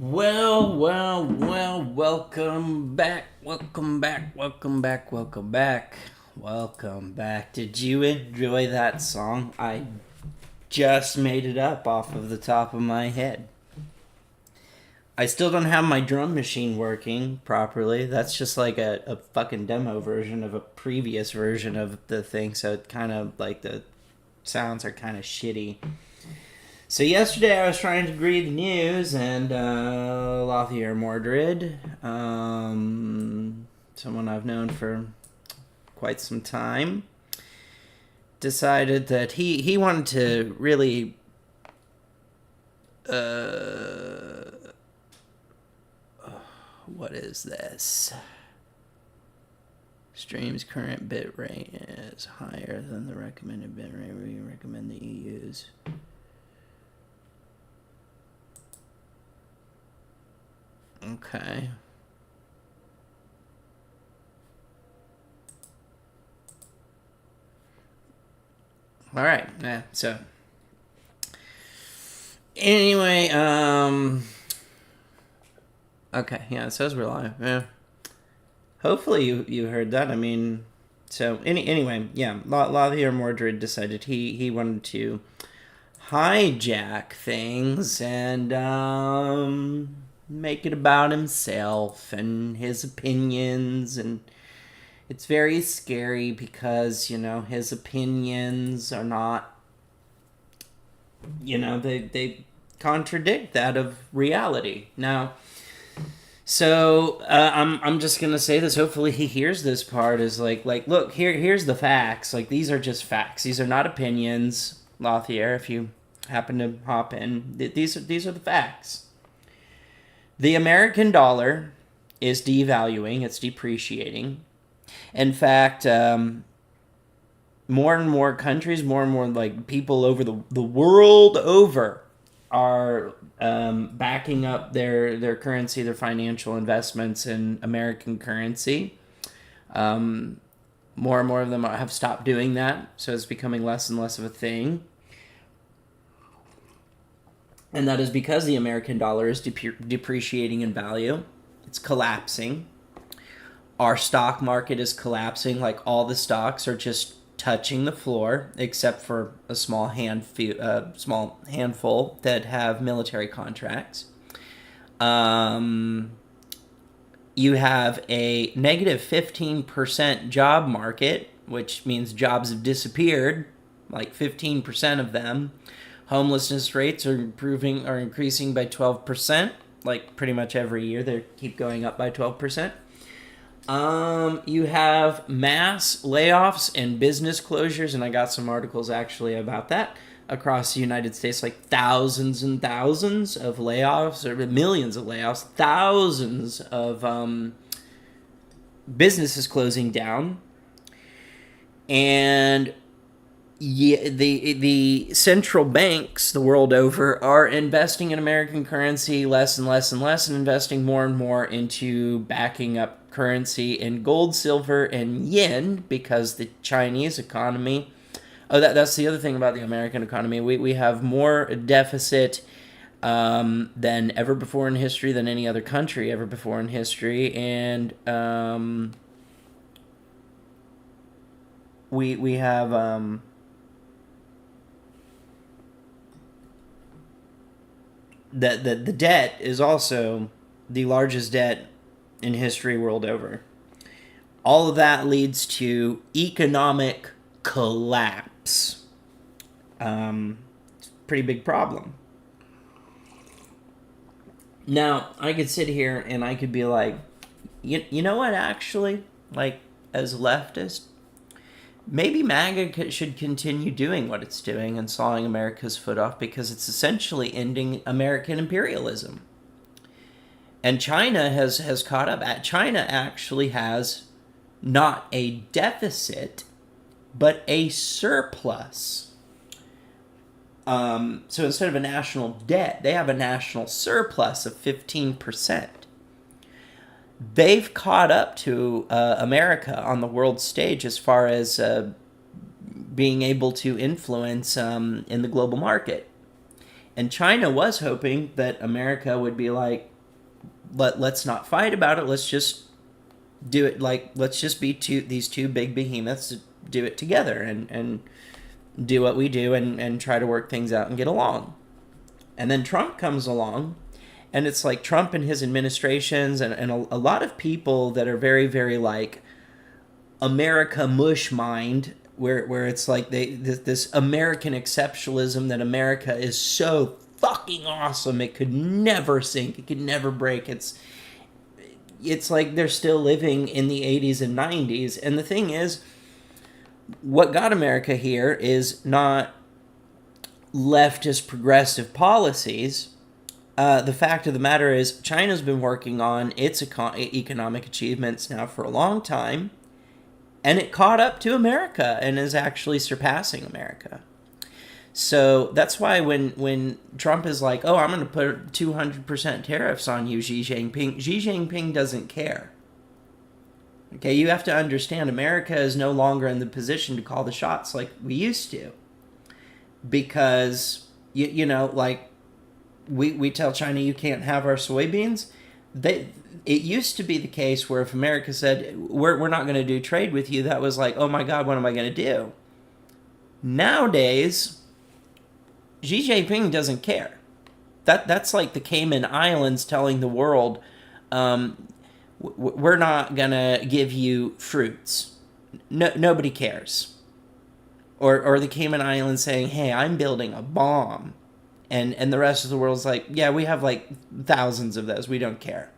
Welcome back. Did you enjoy that song? I just made it up off of the top of my head. I still don't have my drum machine working properly. That's just like a fucking demo version of a previous version of the thing, so it kind of like the sounds are kind of shitty. So yesterday I was trying to read the news, and Lothier Mordred, someone I've known for quite some time, decided that he wanted to really what is this? Stream's current bit rate is higher than the recommended bit rate. We recommend that you use. Okay. All right. Yeah. So. Anyway. Okay. Yeah. It says we're live. Yeah. Hopefully you heard that. I mean. So anyway. Yeah. Lothier Mordred decided he wanted to hijack things and make it about himself and his opinions, and it's very scary because, you know, his opinions are not, you know, they contradict that of reality. Now, so I'm just gonna say this. Hopefully he hears this part. Is like look, here's the facts. Like, these are just facts. These are not opinions, Lothier. If you happen to hop in, these are the facts. The American dollar is devaluing. It's depreciating. In fact, more and more countries, more and more like people over the world over are backing up their currency, their financial investments in American currency. More and more of them have stopped doing that, so it's becoming less and less of a thing. And that is because the American dollar is depreciating in value. It's collapsing. Our stock market is collapsing. Like, all the stocks are just touching the floor, except for a small handful that have military contracts. You have a negative 15% job market, which means jobs have disappeared, like 15% of them. Homelessness rates are increasing by 12%, like pretty much every year. They keep going up by 12%. You have mass layoffs and business closures, and I got some articles actually about that across the United States, like thousands and thousands of layoffs, or millions of layoffs, thousands of businesses closing down. And the central banks the world over are investing in American currency less and less and less, and investing more and more into backing up currency in gold, silver, and yen, because the Chinese economy... Oh, that's the other thing about the American economy. We have more deficit than ever before in history, than any other country ever before in history, and we have... The debt is also the largest debt in history world over. All of that leads to economic collapse. It's a pretty big problem. Now, I could sit here and I could be like, you know what, actually? Like, as a leftist, maybe MAGA should continue doing what it's doing and sawing America's foot off, because it's essentially ending American imperialism. And China has caught up. China actually has not a deficit, but a surplus. So instead of a national debt, they have a national surplus of 15%. They've caught up to America on the world stage as far as being able to influence in the global market. And China was hoping that America would be like, let's not fight about it. Let's just do it. Like, let's just be these two big behemoths to do it together and do what we do and try to work things out and get along. And then Trump comes along, and it's like Trump and his administrations and a lot of people that are very, very like America mush mind, where it's like this American exceptionalism that America is so fucking awesome it could never sink, it could never break. It's like they're still living in the 80s and 90s. And the thing is, what got America here is not leftist progressive policies. The fact of the matter is China's been working on its economic achievements now for a long time, and it caught up to America and is actually surpassing America. So that's why when Trump is like, oh, I'm going to put 200% tariffs on you, Xi Jinping doesn't care. Okay, you have to understand, America is no longer in the position to call the shots like we used to. Because, you know, like, we tell China you can't have our soybeans. It used to be the case where if America said, we're not going to do trade with you, that was like, oh my God, what am I going to do? Nowadays, Xi Jinping doesn't care. That's like the Cayman Islands telling the world, we're not going to give you fruits. Nobody cares. Or the Cayman Islands saying, hey, I'm building a bomb. And the rest of the world's like, yeah, we have like thousands of those. We don't care.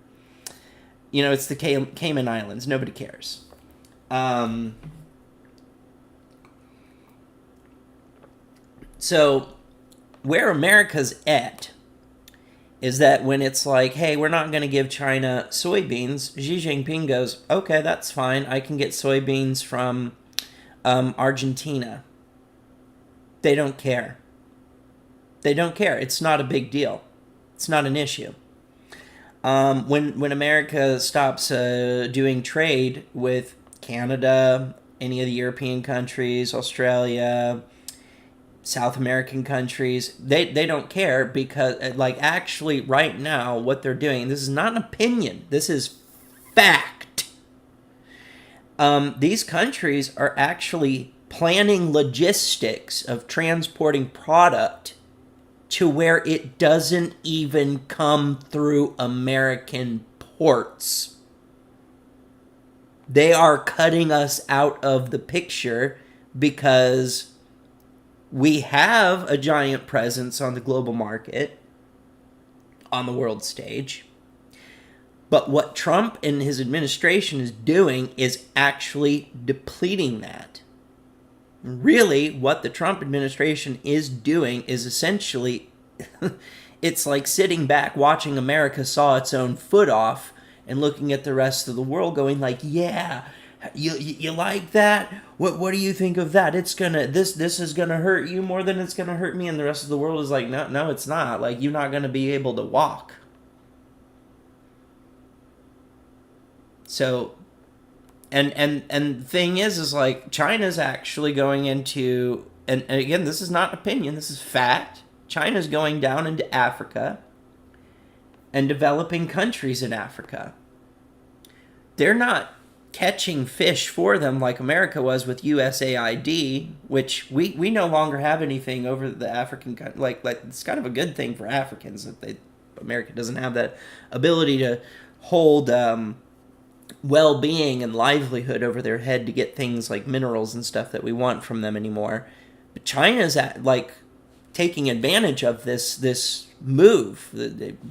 You know, it's the Cayman Islands. Nobody cares. So where America's at is that when it's like, hey, we're not going to give China soybeans, Xi Jinping goes, okay, that's fine. I can get soybeans from Argentina. They don't care. They don't care. It's not a big deal. It's not an issue. When America stops doing trade with Canada, any of the European countries, Australia, South American countries, they don't care because, like, actually right now what they're doing, this is not an opinion, this is fact. These countries are actually planning logistics of transporting product to where it doesn't even come through American ports. They are cutting us out of the picture because we have a giant presence on the global market, on the world stage. But what Trump and his administration is doing is actually depleting that. Really, what the Trump administration is doing is essentially, it's like sitting back watching America saw its own foot off and looking at the rest of the world going like, yeah, you like that? What do you think of that? This is gonna hurt you more than it's gonna hurt me. And the rest of the world is like, no, it's not. Like, you're not gonna be able to walk. So, and the thing is like, China's actually going into, and again, this is not opinion, this is fact. China's going down into Africa and developing countries in Africa. They're not catching fish for them like America was with USAID, which we no longer have anything over the African, like it's kind of a good thing for Africans that America doesn't have that ability to hold well-being and livelihood over their head to get things like minerals and stuff that we want from them anymore. But China's taking advantage of this move.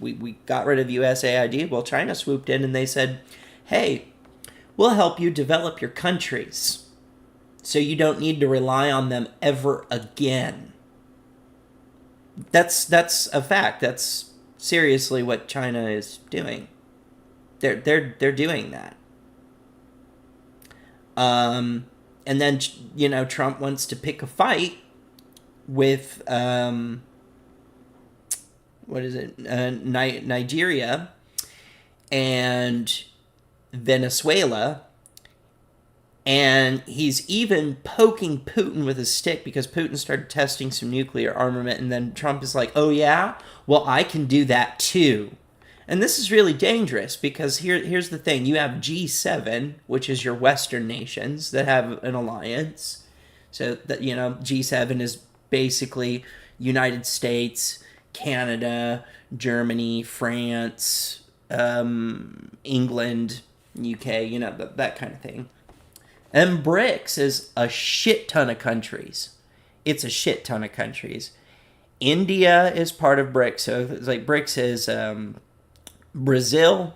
We got rid of USAID. Well, China swooped in and they said, hey, we'll help you develop your countries so you don't need to rely on them ever again. That's a fact. That's seriously what China is doing. They're doing that. And then, you know, Trump wants to pick a fight with Nigeria and Venezuela, And he's even poking Putin with his stick because Putin started testing some nuclear armament, and then Trump is like, oh yeah? Well, I can do that too. And this is really dangerous because here's the thing. You have G7, which is your Western nations that have an alliance. So that, G7 is basically United States, Canada, Germany, France, England, UK, that kind of thing. And BRICS is a shit ton of countries. It's a shit ton of countries. India is part of BRICS. So it's like BRICS is Brazil,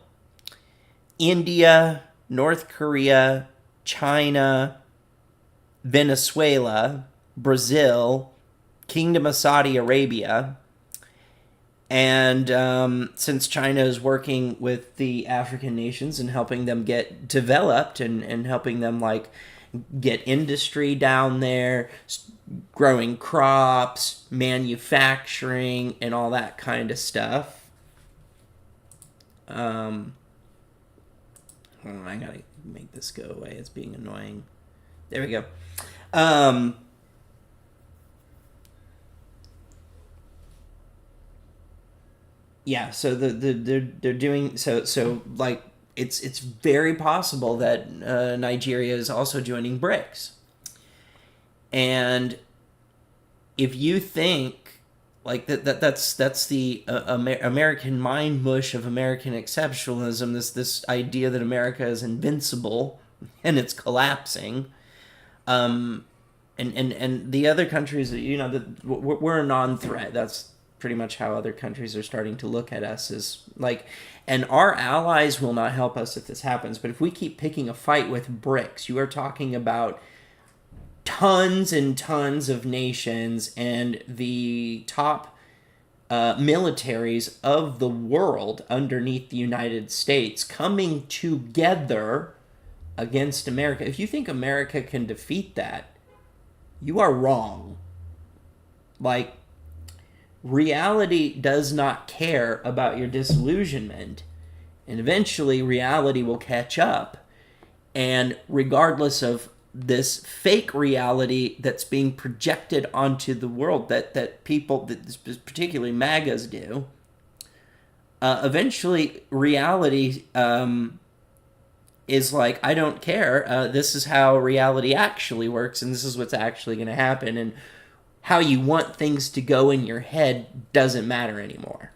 India, North Korea, China, Venezuela, Brazil, Kingdom of Saudi Arabia. And since China is working with the African nations and helping them get developed and helping them get industry down there, growing crops, manufacturing, and all that kind of stuff. Hold on, I gotta make this go away. It's being annoying. There we go. Yeah, so they're doing so like it's very possible that Nigeria is also joining BRICS. And if you think that's the American mind mush of American exceptionalism, this idea that America is invincible and it's collapsing, and the other countries, that we're a non-threat. That's pretty much how other countries are starting to look at us, and our allies will not help us if this happens. But if we keep picking a fight with BRICS, you are talking about tons and tons of nations and the top militaries of the world underneath the United States coming together against America. If you think America can defeat that, you are wrong. Reality does not care about your disillusionment, and eventually reality will catch up. And regardless of this fake reality that's being projected onto the world that people, particularly MAGAs, do, eventually reality is like, I don't care. This is how reality actually works, and this is what's actually going to happen. And how you want things to go in your head doesn't matter anymore.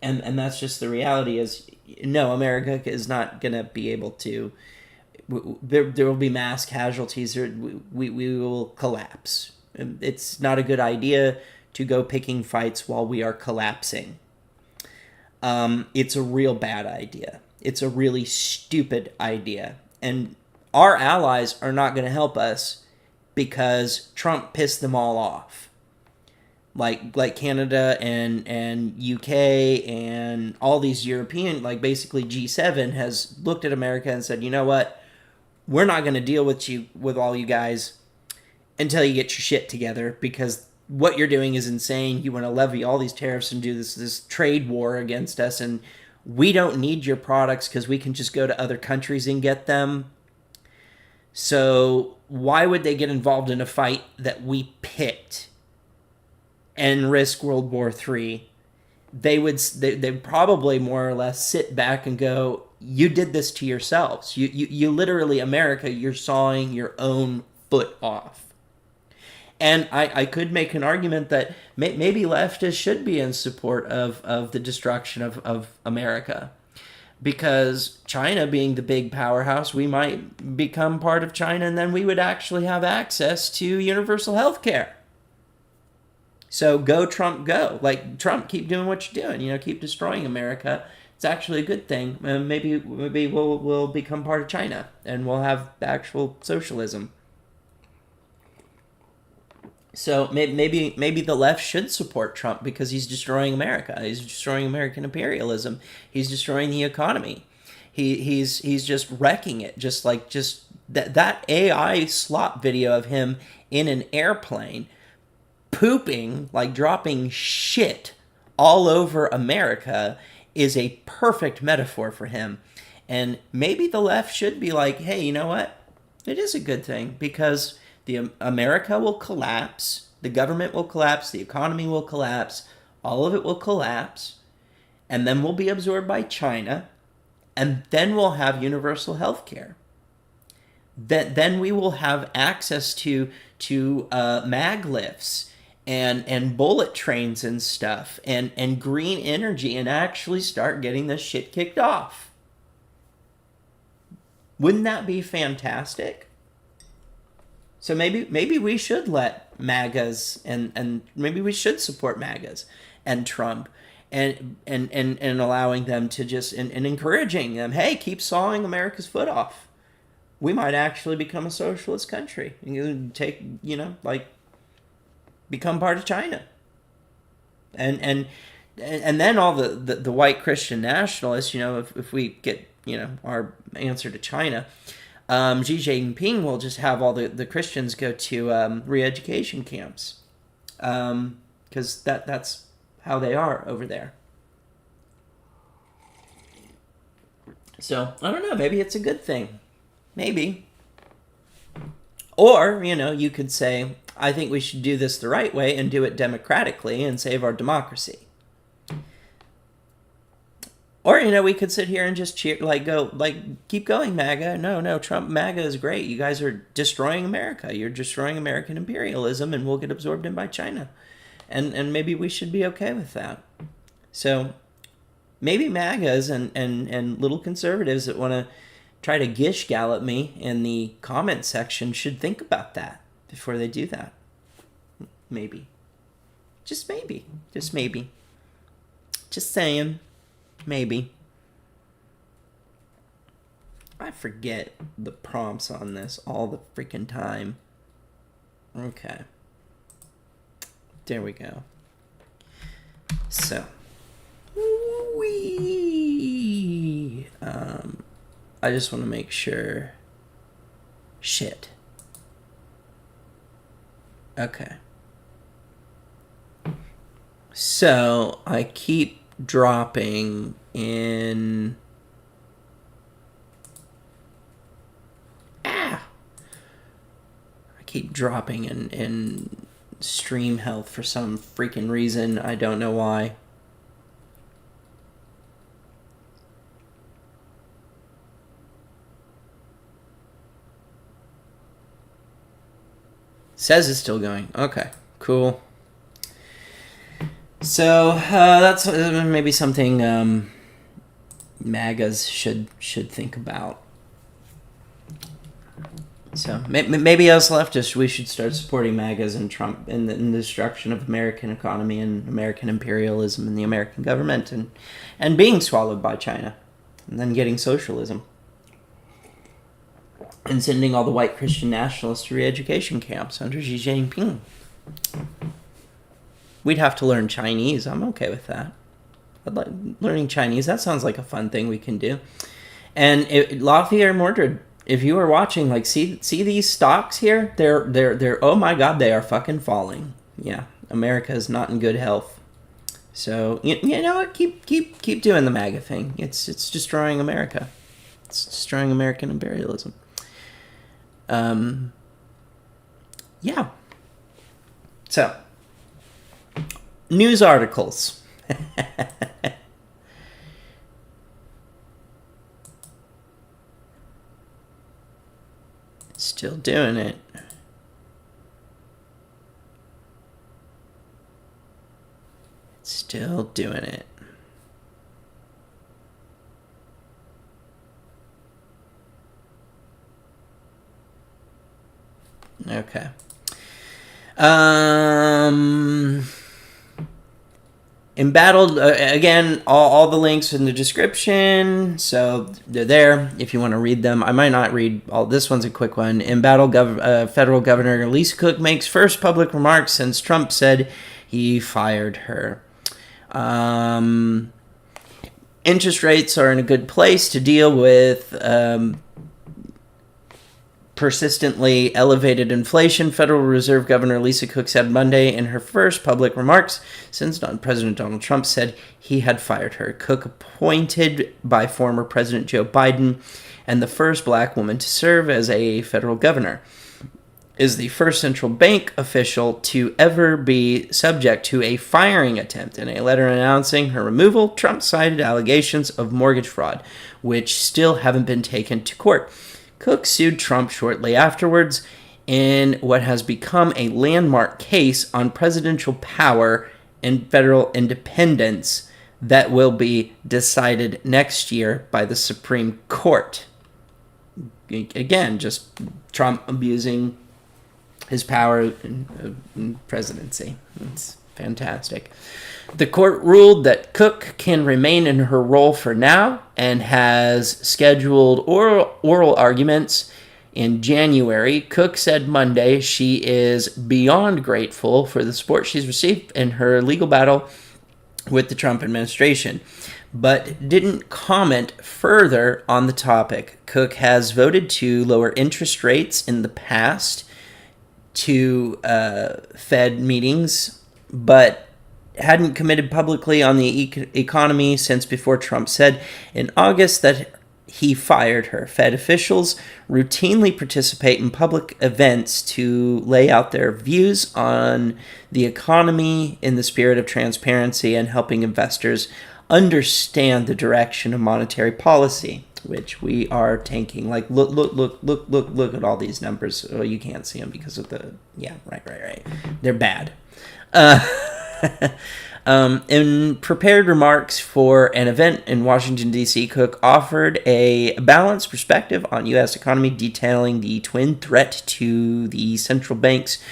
And that's just the reality. Is no, America is not going to be able to. There will be mass casualties. We will collapse. It's not a good idea to go picking fights while we are collapsing. It's a real bad idea. It's a really stupid idea. And our allies are not going to help us because Trump pissed them all off. Like Canada and UK and all these European, basically G7 has looked at America and said, you know what? We're not going to deal with all you guys until you get your shit together, because what you're doing is insane. You want to levy all these tariffs and do this trade war against us, and we don't need your products because we can just go to other countries and get them. So why would they get involved in a fight that we picked and risk World War III? They'd probably more or less sit back and go, you did this to yourselves. You literally, America, you're sawing your own foot off. And I could make an argument that maybe leftists should be in support of the destruction of America. Because China being the big powerhouse, we might become part of China, and then we would actually have access to universal health care. So go, Trump, go. Trump, keep doing what you're doing. Keep destroying America. It's actually a good thing. Maybe we'll become part of China, and we'll have actual socialism. So maybe the left should support Trump because he's destroying America. He's destroying American imperialism. He's destroying the economy. He's just wrecking it. Just that AI slop video of him in an airplane pooping, dropping shit all over America, is a perfect metaphor for him. And maybe the left should be like, hey, you know what? It is a good thing because the America will collapse, the government will collapse, the economy will collapse, all of it will collapse, and then we'll be absorbed by China, and then we'll have universal health care. Then we will have access to mag lifts and bullet trains and stuff and green energy and actually start getting this shit kicked off. Wouldn't that be fantastic? So maybe we should let MAGAs and maybe we should support MAGAs and Trump and allowing them to just and encouraging them, hey, keep sawing America's foot off. We might actually become a socialist country and take, become part of China. And then all the white Christian nationalists, if we get, our answer to China, Xi Jinping will just have all the Christians go to re-education camps. Because that's how they are over there. So, I don't know, maybe it's a good thing. Maybe. Or, you could say, I think we should do this the right way and do it democratically and save our democracy. Or, we could sit here and just cheer, keep going, MAGA. No, Trump, MAGA is great. You guys are destroying America. You're destroying American imperialism and we'll get absorbed in by China. And maybe we should be okay with that. So, maybe MAGAs and little conservatives that want to try to gish gallop me in the comment section should think about that before they do that. Maybe. Just maybe. Just maybe. Just saying. Maybe. I forget the prompts on this all the freaking time. Okay. There we go. So. Wee. I just want to make sure. Shit. Okay. So, I keep dropping in... I keep dropping in stream health for some freaking reason. I don't know why. Says it's still going. Okay, cool. So that's maybe something MAGAs should think about. So maybe us leftists, we should start supporting MAGAs and Trump in the destruction of American economy and American imperialism and the American government and being swallowed by China and then getting socialism. And sending all the white Christian nationalists to re-education camps under Xi Jinping. We'd have to learn Chinese. I'm okay with that. I'd like learning Chinese. That sounds like a fun thing we can do. And Lafayette Mordred, if you are watching, see these stocks here? They're oh my god, they are fucking falling. Yeah, America is not in good health. So you know what? Keep doing the MAGA thing. It's destroying America. It's destroying American imperialism. Yeah. So, news articles. Still doing it. Still doing it. Okay. Embattled, again, all the links in the description, so they're there if you want to read them. I might not read all. This one's a quick one. Embattled federal governor Lisa Cook makes first public remarks since Trump said he fired her. Interest rates are in a good place to deal with persistently elevated inflation, Federal Reserve Governor Lisa Cook said Monday in her first public remarks since President Donald Trump said he had fired her. Cook, appointed by former President Joe Biden and the first black woman to serve as a federal governor, is the first central bank official to ever be subject to a firing attempt. In a letter announcing her removal, Trump cited allegations of mortgage fraud, which still haven't been taken to court. Cook sued Trump shortly afterwards in what has become a landmark case on presidential power and federal independence that will be decided next year by the Supreme Court. Again, just Trump abusing his power in presidency. It's fantastic. The court ruled that Cook can remain in her role for now and has scheduled oral arguments in January. Cook said Monday she is beyond grateful for the support she's received in her legal battle with the Trump administration, but didn't comment further on the topic. Cook has voted to lower interest rates in the past to Fed meetings, but hadn't committed publicly on the economy since before Trump said in August that he fired her. Fed officials routinely participate in public events to lay out their views on the economy in the spirit of transparency and helping investors understand the direction of monetary policy, which we are taking. Like, look at all these numbers. Oh, you can't see them because of the, yeah, right. They're bad. In prepared remarks for an event in Washington, D.C., Cook offered a balanced perspective on U.S. economy, detailing the twin threat to the central bank's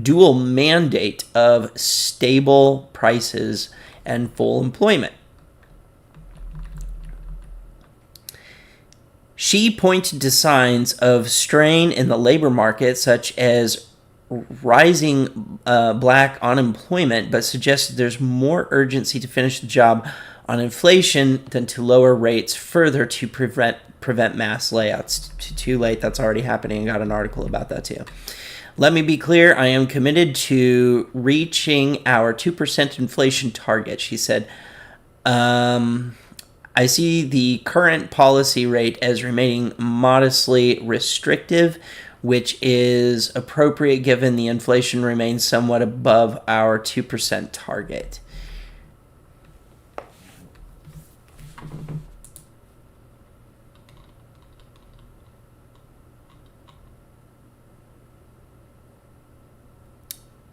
dual mandate of stable prices and full employment. She pointed to signs of strain in the labor market, such as rising black unemployment, but suggested there's more urgency to finish the job on inflation than to lower rates further to prevent mass layouts. Too late, that's already happening. I got an article about that too. Let me be clear, I am committed to reaching our 2% inflation target, she said. I see the current policy rate as remaining modestly restrictive, which is appropriate given the inflation remains somewhat above our 2% target.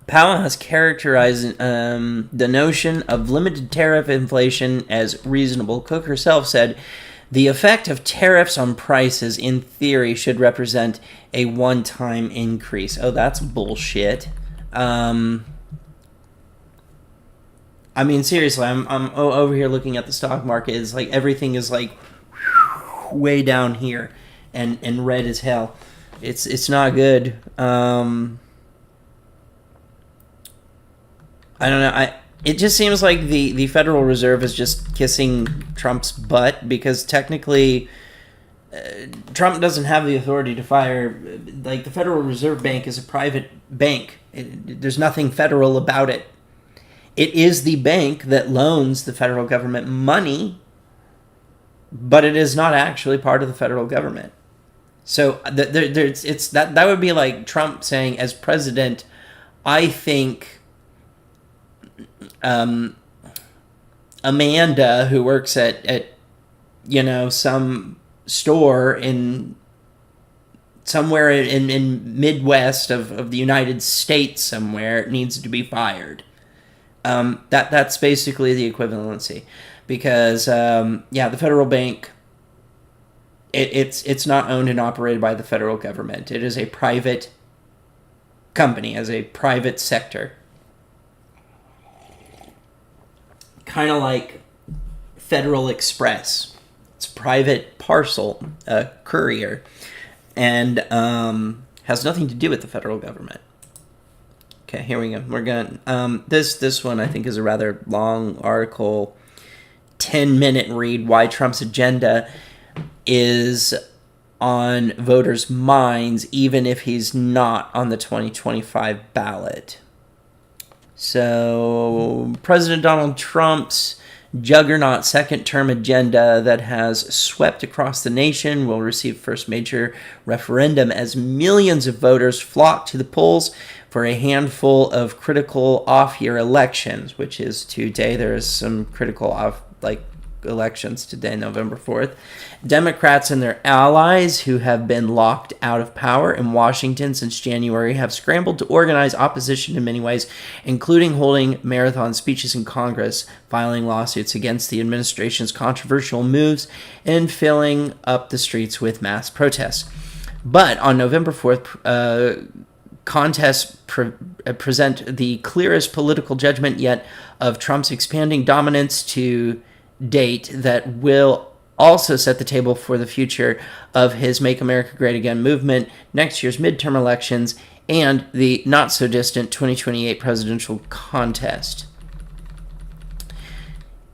Powell has characterized the notion of limited tariff inflation as reasonable. Cook herself said, the effect of tariffs on prices, in theory, should represent a one-time increase. Oh, that's bullshit. I mean, seriously, I'm over here looking at the stock market. It's like everything is like way down here and red as hell. It's not good. I don't know. It just seems like the Federal Reserve is just kissing Trump's butt, because technically Trump doesn't have the authority to fire. Like, the Federal Reserve Bank is a private bank. There's nothing federal about it. It is the bank that loans the federal government money, but it is not actually part of the federal government. So that would be like Trump saying, as president, I think Amanda, who works at some store in somewhere in Midwest of the United States somewhere, needs to be fired. That's basically the equivalency, because the federal bank, it's not owned and operated by the federal government. It is a private company, as a private sector. Kind of like Federal Express. It's a private parcel courier, and has nothing to do with the federal government. Okay, here we go. We're gonna this one I think is a rather long article, 10-minute read. Why Trump's agenda is on voters' minds, even if he's not on the 2025 ballot. So, President Donald Trump's juggernaut second-term agenda that has swept across the nation will receive first major referendum as millions of voters flock to the polls for a handful of critical off-year elections, which is today. There is some critical elections today, November 4th. Democrats and their allies, who have been locked out of power in Washington since January, have scrambled to organize opposition in many ways, including holding marathon speeches in Congress, filing lawsuits against the administration's controversial moves, and filling up the streets with mass protests. But on November 4th, contests present the clearest political judgment yet of Trump's expanding dominance to date that will also set the table for the future of his Make America Great Again movement, next year's midterm elections, and the not-so-distant 2028 presidential contest.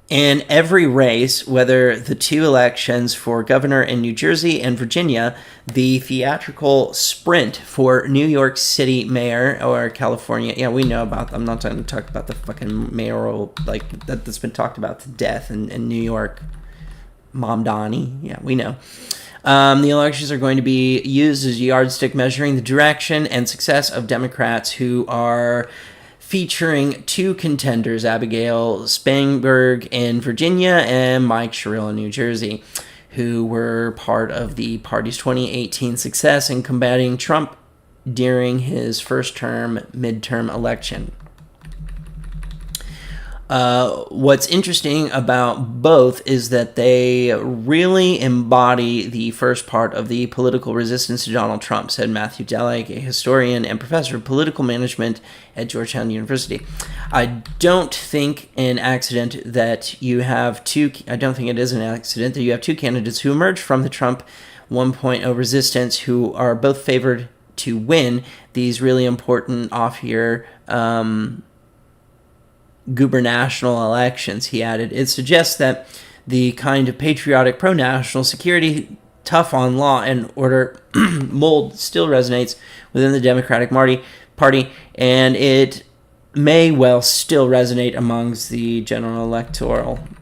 In every race, whether the two elections for governor in New Jersey and Virginia, the theatrical sprint for New York City mayor or California, yeah, we know about them. I'm not going to talk about the fucking mayoral, that's been talked about to death in New York. Mom Donnie, yeah, we know. The elections are going to be used as a yardstick measuring the direction and success of Democrats who are featuring two contenders, Abigail Spanberg in Virginia and Mike Sherrill in New Jersey, who were part of the party's 2018 success in combating Trump during his first term midterm election. What's interesting about both is that they really embody the first part of the political resistance to Donald Trump, said Matthew Delig, a historian and professor of political management at Georgetown University. I don't think it is an accident that you have two candidates who emerged from the Trump 1.0 resistance who are both favored to win these really important off-year gubernatorial elections, he added. It suggests that the kind of patriotic pro-national security, tough on law and order mold still resonates within the Democratic Party, and it may well still resonate amongst the general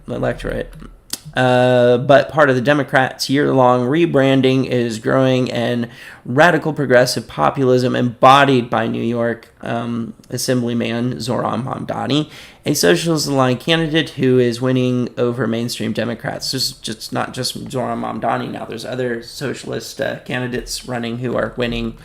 electorate. But part of the Democrats' year-long rebranding is growing and radical progressive populism embodied by New York Assemblyman Zoran Mamdani, a socialist-aligned candidate who is winning over mainstream Democrats. Just not just Zoran Mamdani now. There's other socialist candidates running who are winning,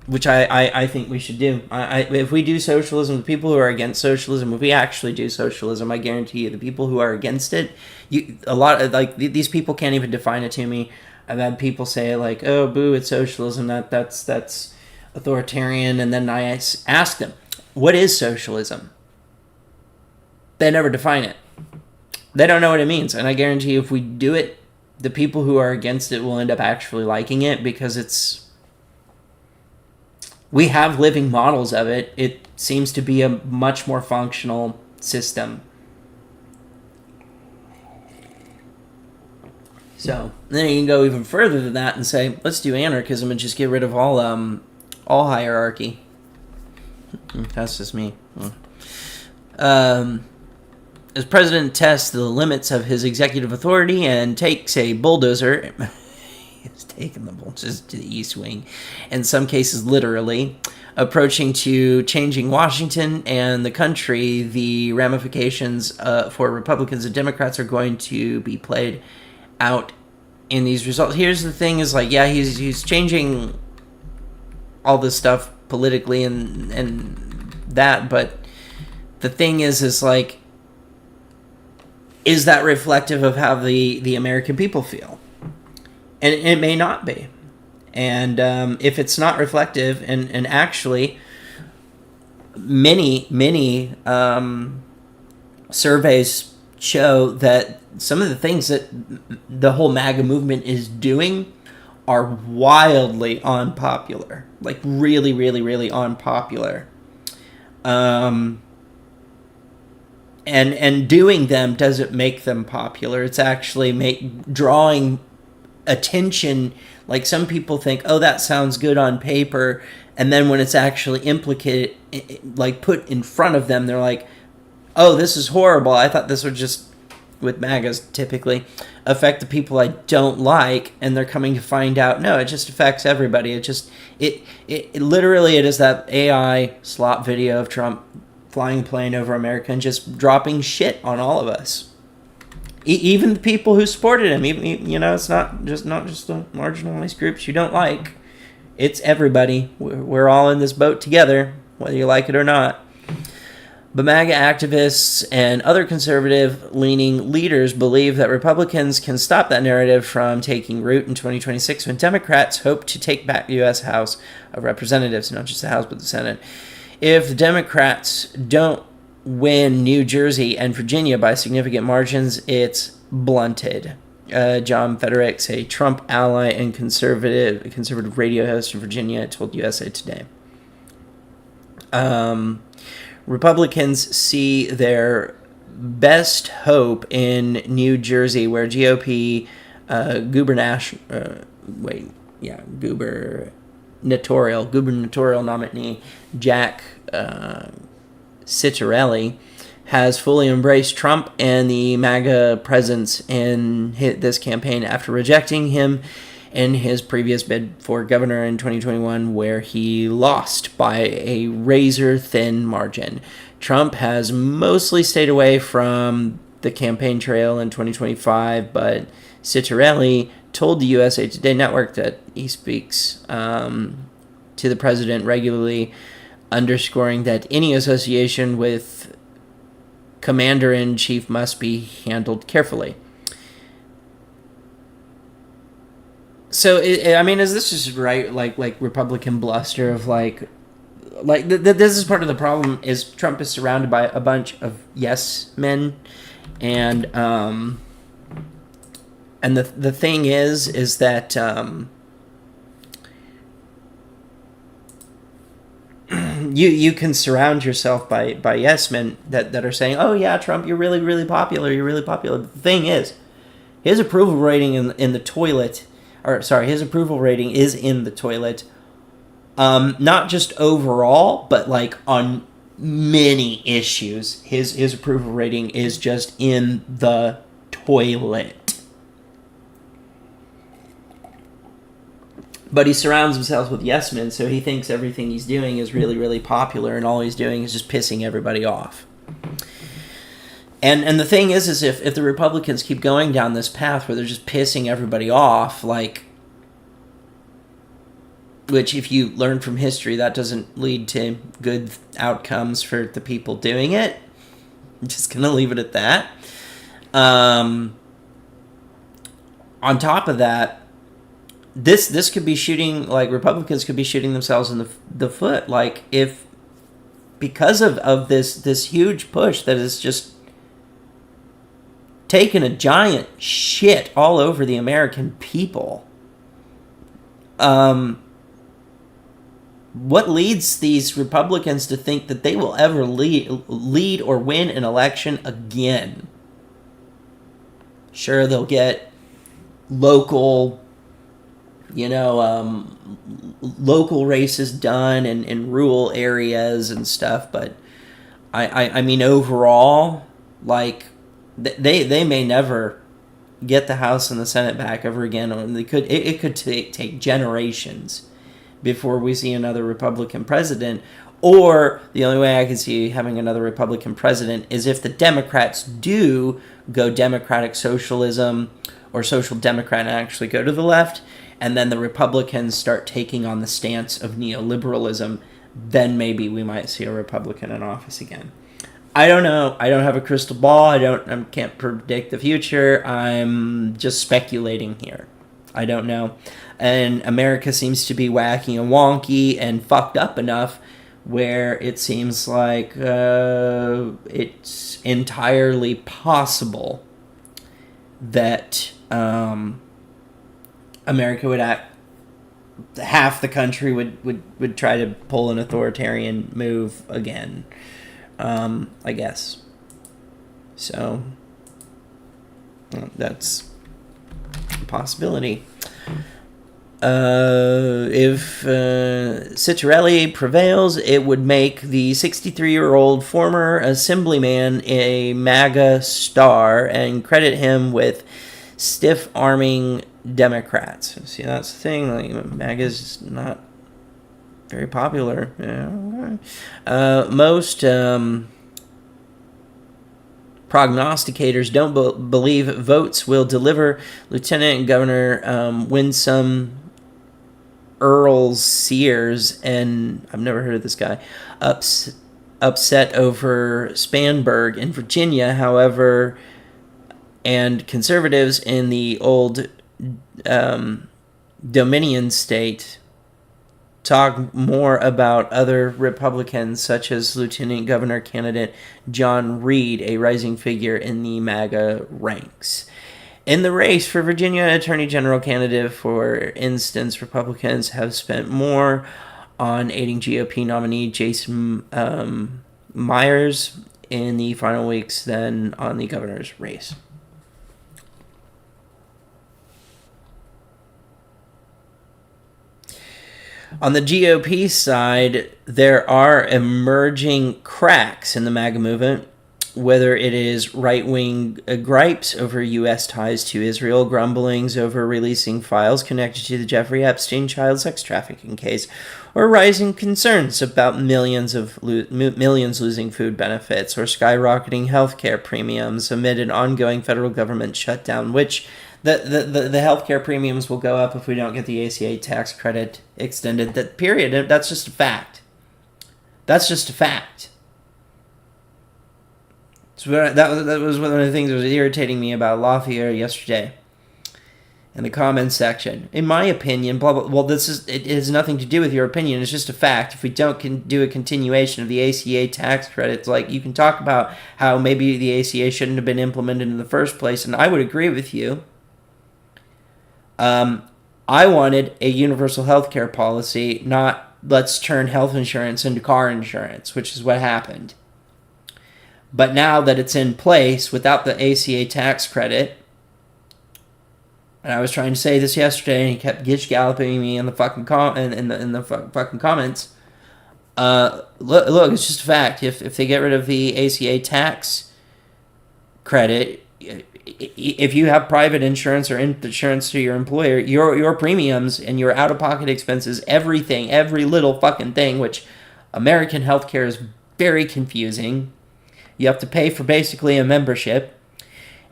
which I think we should do. If we do socialism, the people who are against socialism, if we actually do socialism, I guarantee you the people who are against it, these people can't even define it to me. I've had people say oh, boo, it's socialism, that's authoritarian, and then I ask them, what is socialism? They never define it. They don't know what it means, and I guarantee you if we do it, the people who are against it will end up actually liking it because we have living models of it. It seems to be a much more functional system. So then you can go even further than that and say, let's do anarchism and just get rid of all hierarchy. That's just me. As president tests the limits of his executive authority and takes a bulldozer, he's taken the bulldozers to the East Wing, in some cases literally, approaching to changing Washington and the country, the ramifications for Republicans and Democrats are going to be played out in these results. Here's the thing is he's changing all this stuff politically and that, but the thing is is that reflective of how the American people feel? And it may not be. And if it's not reflective, and actually many surveys show that some of the things that the whole MAGA movement is doing are wildly unpopular. Really, really, really unpopular. and doing them doesn't make them popular. It's actually drawing attention. Like, some people think, oh, that sounds good on paper, and then when it's actually implicated, like put in front of them, they're like, oh, this is horrible. I thought this would just, with MAGAs typically, affect the people I don't like, and they're coming to find out, no, it just affects everybody. It literally, it is that AI slop video of Trump flying a plane over America and just dropping shit on all of us. Even the people who supported him. It's not just the marginalized groups you don't like. It's everybody. We're all in this boat together, whether you like it or not. But MAGA activists and other conservative-leaning leaders believe that Republicans can stop that narrative from taking root in 2026 when Democrats hope to take back the U.S. House of Representatives, not just the House but the Senate. If the Democrats don't win New Jersey and Virginia by significant margins, it's blunted. John Federick's a Trump ally and conservative radio host in Virginia told USA Today. Republicans see their best hope in New Jersey, where GOP gubernatorial nominee Jack Ciattarelli has fully embraced Trump and the MAGA presence in this campaign after rejecting him in his previous bid for governor in 2021, where he lost by a razor-thin margin. Trump has mostly stayed away from the campaign trail in 2025, but Ciattarelli told the USA Today network that he speaks to the president regularly, underscoring that any association with commander-in-chief must be handled carefully. So, is this just right, like Republican bluster of this is part of the problem, is Trump is surrounded by a bunch of yes men, and the thing is that you can surround yourself by yes men that are saying, oh yeah, Trump, you're really, really popular, The thing is, his approval rating in the toilet. His approval rating is in the toilet. Not just overall, but like on many issues, his approval rating is just in the toilet. But he surrounds himself with yes men, so he thinks everything he's doing is really, really popular, and all he's doing is just pissing everybody off. And the thing is if the Republicans keep going down this path where they're just pissing everybody off, which if you learn from history, that doesn't lead to good outcomes for the people doing it. I'm just going to leave it at that. On top of that, this could be shooting, Republicans could be shooting themselves in the foot. If, because of this huge push that is just taken a giant shit all over the American people. What leads these Republicans to think that they will ever lead or win an election again? Sure, they'll get local races done in rural areas and stuff, but overall, they may never get the House and the Senate back ever again, or it could take generations before we see another Republican president. Or the only way I can see having another Republican president is if the Democrats do go democratic socialism or social democrat and actually go to the left, and then the Republicans start taking on the stance of neoliberalism, then maybe we might see a Republican in office again. I don't know. I don't have a crystal ball. I can't predict the future. I'm just speculating here. I don't know. And America seems to be wacky and wonky and fucked up enough where it seems like it's entirely possible that America would act, half the country would try to pull an authoritarian move again, I guess. So that's a possibility. If Ciccarelli prevails, it would make the 63-year-old former assemblyman a MAGA star and credit him with stiff-arming Democrats. See, that's the thing. Like, MAGA's not very popular. Yeah. Most prognosticators don't believe votes will deliver Lieutenant Governor Winsome Earls Sears, and I've never heard of this guy, upset over Spanberg in Virginia. However, and conservatives in the old Dominion state talk more about other Republicans, such as Lieutenant Governor candidate John Reed, a rising figure in the MAGA ranks. In the race for Virginia Attorney General candidate, for instance, Republicans have spent more on aiding GOP nominee Jason Myers in the final weeks than on the governor's race. On the GOP side, there are emerging cracks in the MAGA movement, whether it is right-wing gripes over U.S. ties to Israel, grumblings over releasing files connected to the Jeffrey Epstein child sex trafficking case, or rising concerns about millions losing food benefits, or skyrocketing healthcare premiums amid an ongoing federal government shutdown, which the healthcare premiums will go up if we don't get the ACA tax credit extended. That period. That's just a fact. That's just a fact. So that was one of the things that was irritating me about Lafayette yesterday in the comments section. In my opinion, blah blah. Well, it has nothing to do with your opinion. It's just a fact. If we don't do a continuation of the ACA tax credits, like, you can talk about how maybe the ACA shouldn't have been implemented in the first place, and I would agree with you. I wanted a universal health care policy, not let's turn health insurance into car insurance, which is what happened. But now that it's in place without the ACA tax credit, and I was trying to say this yesterday, and he kept gish-galloping me in the fucking fucking comments. Look, it's just a fact. If they get rid of the ACA tax credit, if you have private insurance or insurance to your employer, your premiums and your out-of-pocket expenses, everything, every little fucking thing, which American healthcare is very confusing. You have to pay for basically a membership,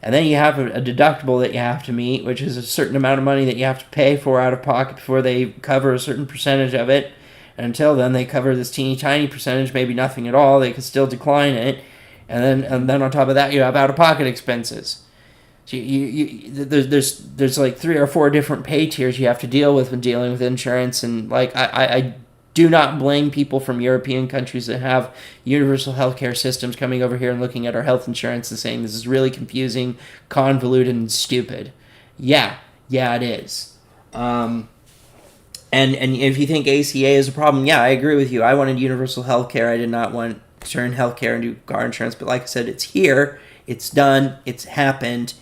and then you have a deductible that you have to meet, which is a certain amount of money that you have to pay for out of pocket before they cover a certain percentage of it. And until then, they cover this teeny tiny percentage, maybe nothing at all. They can still decline it, and then on top of that, you have out of pocket expenses. So there's like 3 or 4 different pay tiers you have to deal with when dealing with insurance, and like I do not blame people from European countries that have universal healthcare systems coming over here and looking at our health insurance and saying this is really confusing, convoluted, and stupid. Yeah, it is. And if you think ACA is a problem, yeah, I agree with you. I wanted universal healthcare. I did not want to turn healthcare into car insurance. But like I said, it's here. It's done. It's happened.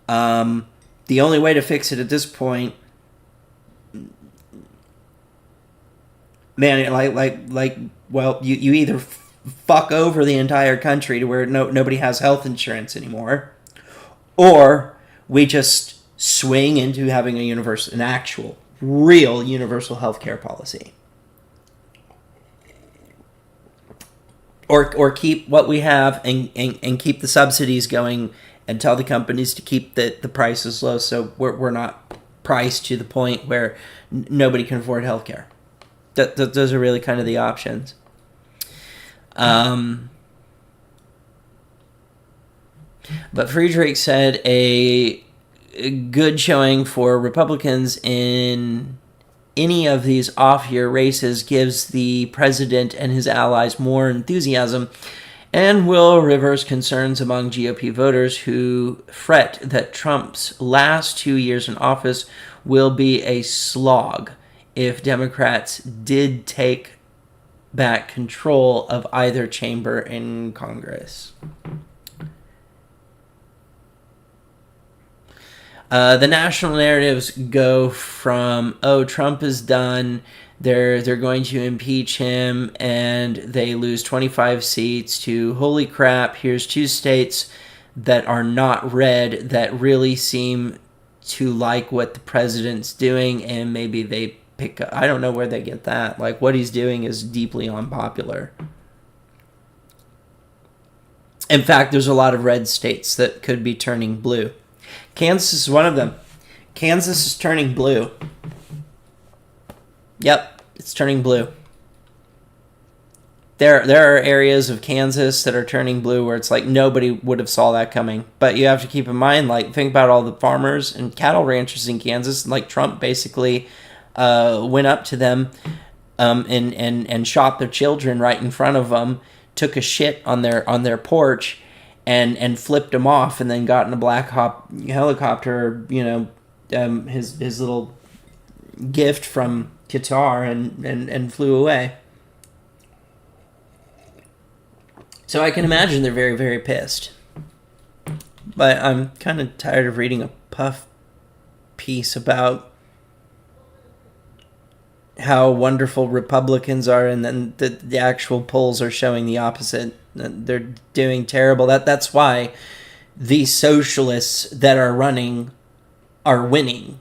The only way to fix it at this point, man, well, you either fuck over the entire country to where nobody has health insurance anymore, or we just swing into having an actual, real universal healthcare policy, or keep what we have and keep the subsidies going and tell the companies to keep the prices low, so we're not priced to the point where nobody can afford healthcare. Those are really kind of the options. But Friedrich said a good showing for Republicans in any of these off-year races gives the president and his allies more enthusiasm and will reverse concerns among GOP voters who fret that Trump's last 2 years in office will be a slog if Democrats did take back control of either chamber in Congress. The national narratives go from, oh, Trump is done, they're going to impeach him, and they lose 25 seats, to, holy crap, here's 2 states that are not red that really seem to like what the president's doing, and maybe they pick up. I don't know where they get that. Like, what he's doing is deeply unpopular. In fact, there's a lot of red states that could be turning blue. Kansas is one of them. Kansas is turning blue. Yep, it's turning blue. There are areas of Kansas that are turning blue where it's like nobody would have saw that coming. But you have to keep in mind, like, think about all the farmers and cattle ranchers in Kansas. Like, Trump basically went up to them and shot their children right in front of them, took a shit on their porch, and flipped them off, and then got in a Black Hawk helicopter, his little gift from Qatar, and flew away. So I can imagine they're very, very pissed. But I'm kind of tired of reading a puff piece about how wonderful Republicans are, and then the actual polls are showing the opposite. They're doing terrible. That's why the socialists that are running are winning,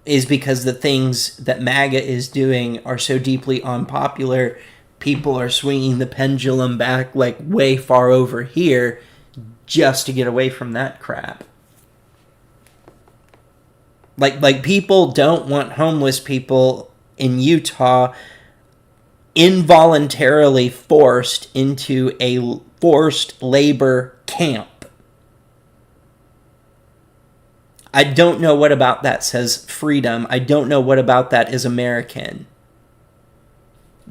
is because the things that MAGA is doing are so deeply unpopular. People are swinging the pendulum back like way far over here just to get away from that crap. Like people don't want homeless people in Utah involuntarily forced into a forced labor camp. I don't know what about that says freedom. I don't know what about that is American.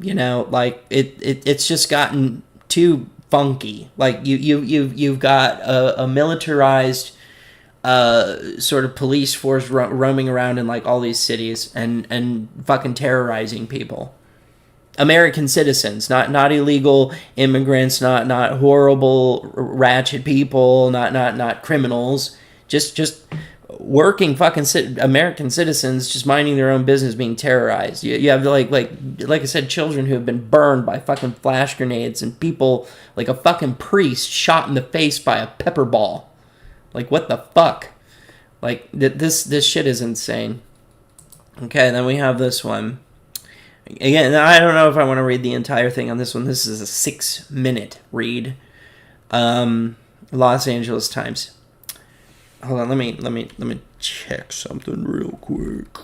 Like it's just gotten too funky. Like you've got a militarized sort of police force roaming around in like all these cities and fucking terrorizing people. American citizens, not illegal immigrants, not horrible ratchet people, not criminals, just working fucking American citizens just minding their own business being terrorized. You have like I said, children who have been burned by fucking flash grenades, and people like a fucking priest shot in the face by a pepper ball. Like, what the fuck? Like, this shit is insane. Okay, then we have this one. Again, I don't know if I want to read the entire thing on this one. This is a 6-minute read. Los Angeles Times. Hold on, let me check something real quick.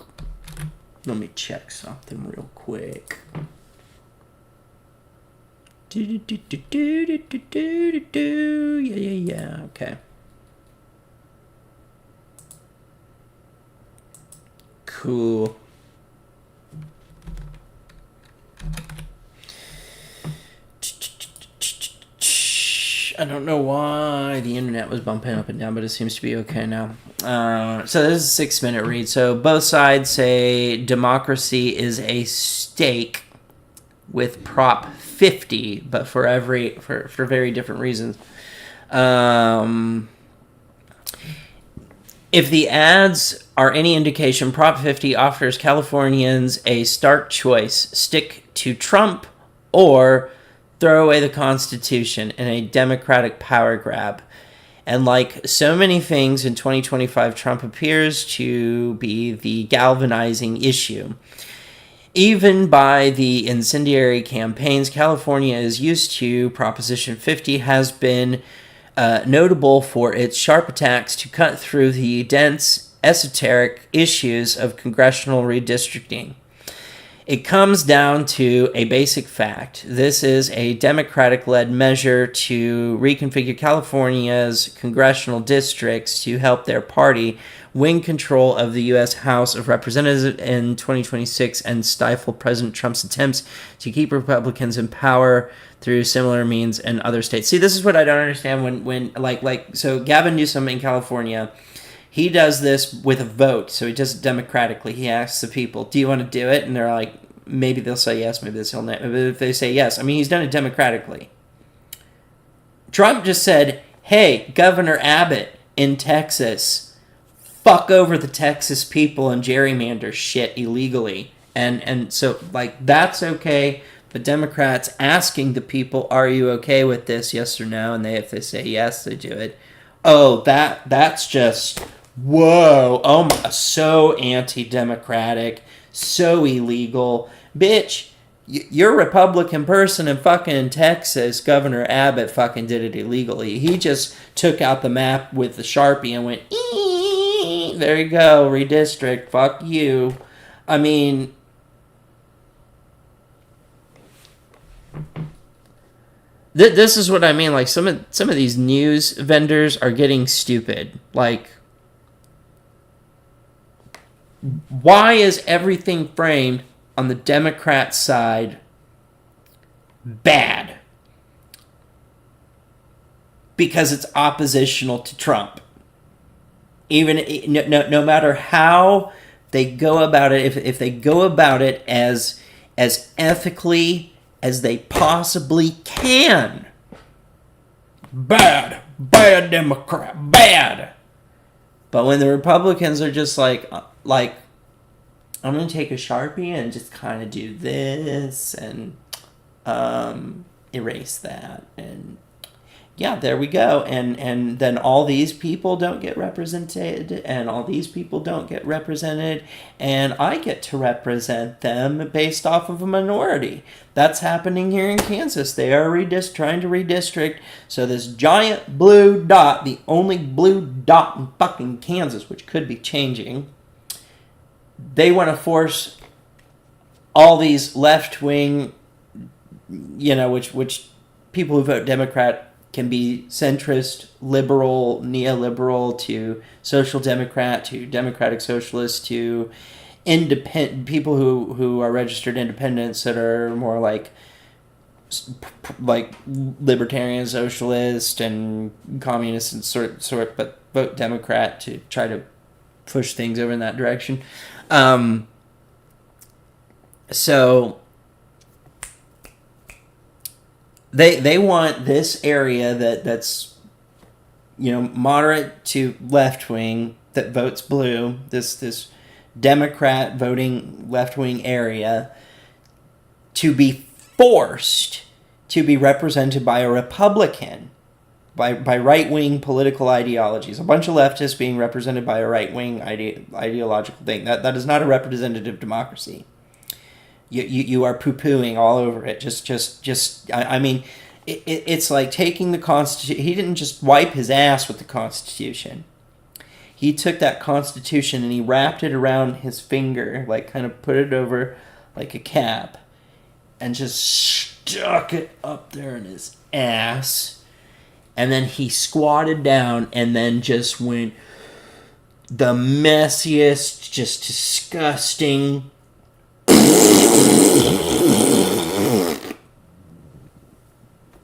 Yeah, okay. Cool. I don't know why the internet was bumping up and down, but it seems to be okay now. So this is a 6-minute read. So both sides say democracy is a stake with Prop 50, but for very different reasons. If the ads are any indication, Prop 50 offers Californians a stark choice: stick to Trump or throw away the Constitution in a Democratic power grab. And like so many things in 2025, Trump appears to be the galvanizing issue. Even by the incendiary campaigns California is used to, Proposition 50 has been notable for its sharp attacks to cut through the dense, esoteric issues of congressional redistricting. It comes down to a basic fact. This is a Democratic-led measure to reconfigure California's congressional districts to help their party win control of the U.S. House of Representatives in 2026 and stifle President Trump's attempts to keep Republicans in power through similar means in other states. See, this is what I don't understand when so Gavin Newsom in California, he does this with a vote, so he does it democratically. He asks the people, do you want to do it? And they're like, maybe they'll say yes, maybe they'll say no. If they say yes, I mean, he's done it democratically. Trump just said, hey, Governor Abbott in Texas, fuck over the Texas people and gerrymander shit illegally. And so, like, that's okay. But Democrats asking the people, are you okay with this, yes or no? And if they say yes, they do it. Oh, that's just, whoa. Oh, my, so anti-democratic, so illegal. Bitch, you're a Republican person in fucking Texas. Governor Abbott fucking did it illegally. He just took out the map with the Sharpie and went, there you go, redistrict, fuck you. I mean, this is what I mean. Like, some of these news vendors are getting stupid. Like, why is everything framed on the Democrat side bad? Because it's oppositional to Trump. Even no matter how they go about it, if they go about it as ethically as they possibly can, bad Democrat, bad. But when the Republicans are just like I'm going to take a Sharpie and just kind of do this and erase that. And yeah, there we go. And then all these people don't get represented and all these people don't get represented. And I get to represent them based off of a minority. That's happening here in Kansas. They are trying to redistrict. So this giant blue dot, the only blue dot in fucking Kansas, which could be changing, they want to force all these left-wing, which people who vote Democrat can be centrist, liberal, neoliberal, to social democrat, to democratic socialist, to independent people who are registered independents that are more like libertarian, socialist, and communist and sort, but vote Democrat to try to push things over in that direction. So they want this area that's moderate to left wing that votes blue, this Democrat voting left wing area, to be forced to be represented by a Republican, by right-wing political ideologies. A bunch of leftists being represented by a right-wing ideological thing. That is not a representative democracy. You are poo-pooing all over it. I mean, it's like taking the Constitution. He didn't just wipe his ass with the Constitution. He took that Constitution and he wrapped it around his finger, like kind of put it over like a cap, and just stuck it up there in his ass. And then he squatted down and then just went the messiest, just disgusting.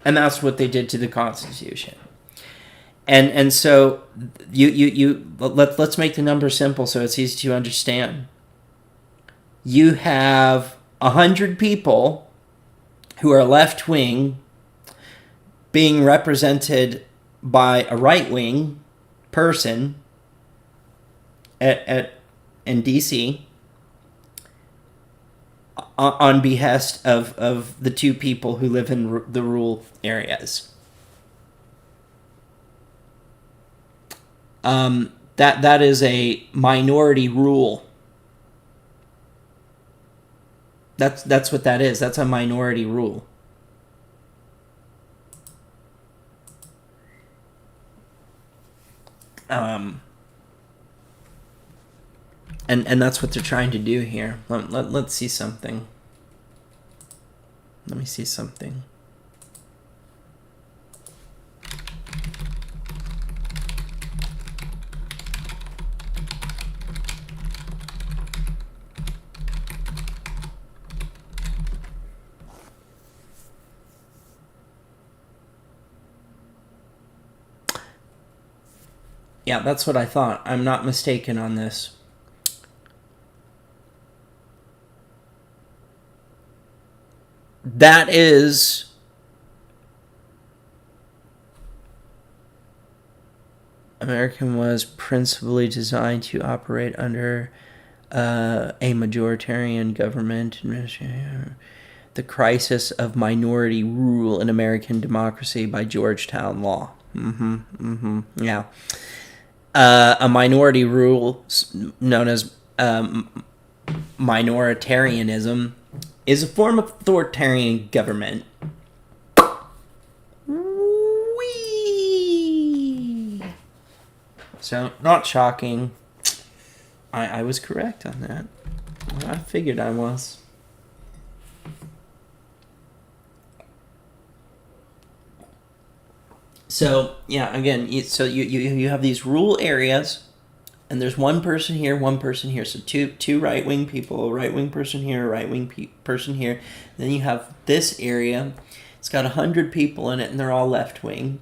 And that's what they did to the Constitution. And so let's make the numbers simple so it's easy to understand. You have 100 people who are left wing being represented by a right-wing person in DC on behest of the two people who live in the rural areas. That is a minority rule. That's what that is. That's a minority rule. And that's what they're trying to do here. Let's see something. Let me see something. Yeah, that's what I thought. I'm not mistaken on this. That is American was principally designed to operate under a majoritarian government. The Crisis of Minority Rule in American Democracy by Georgetown Law. Yeah. A minority rule, known as minoritarianism, is a form of authoritarian government. Whee! So, not shocking. I was correct on that. I figured I was. So, yeah, again, so you have these rural areas, and there's one person here, one person here. So two right-wing people, right-wing person here, right-wing person here. Then you have this area. It's got 100 people in it, and they're all left-wing.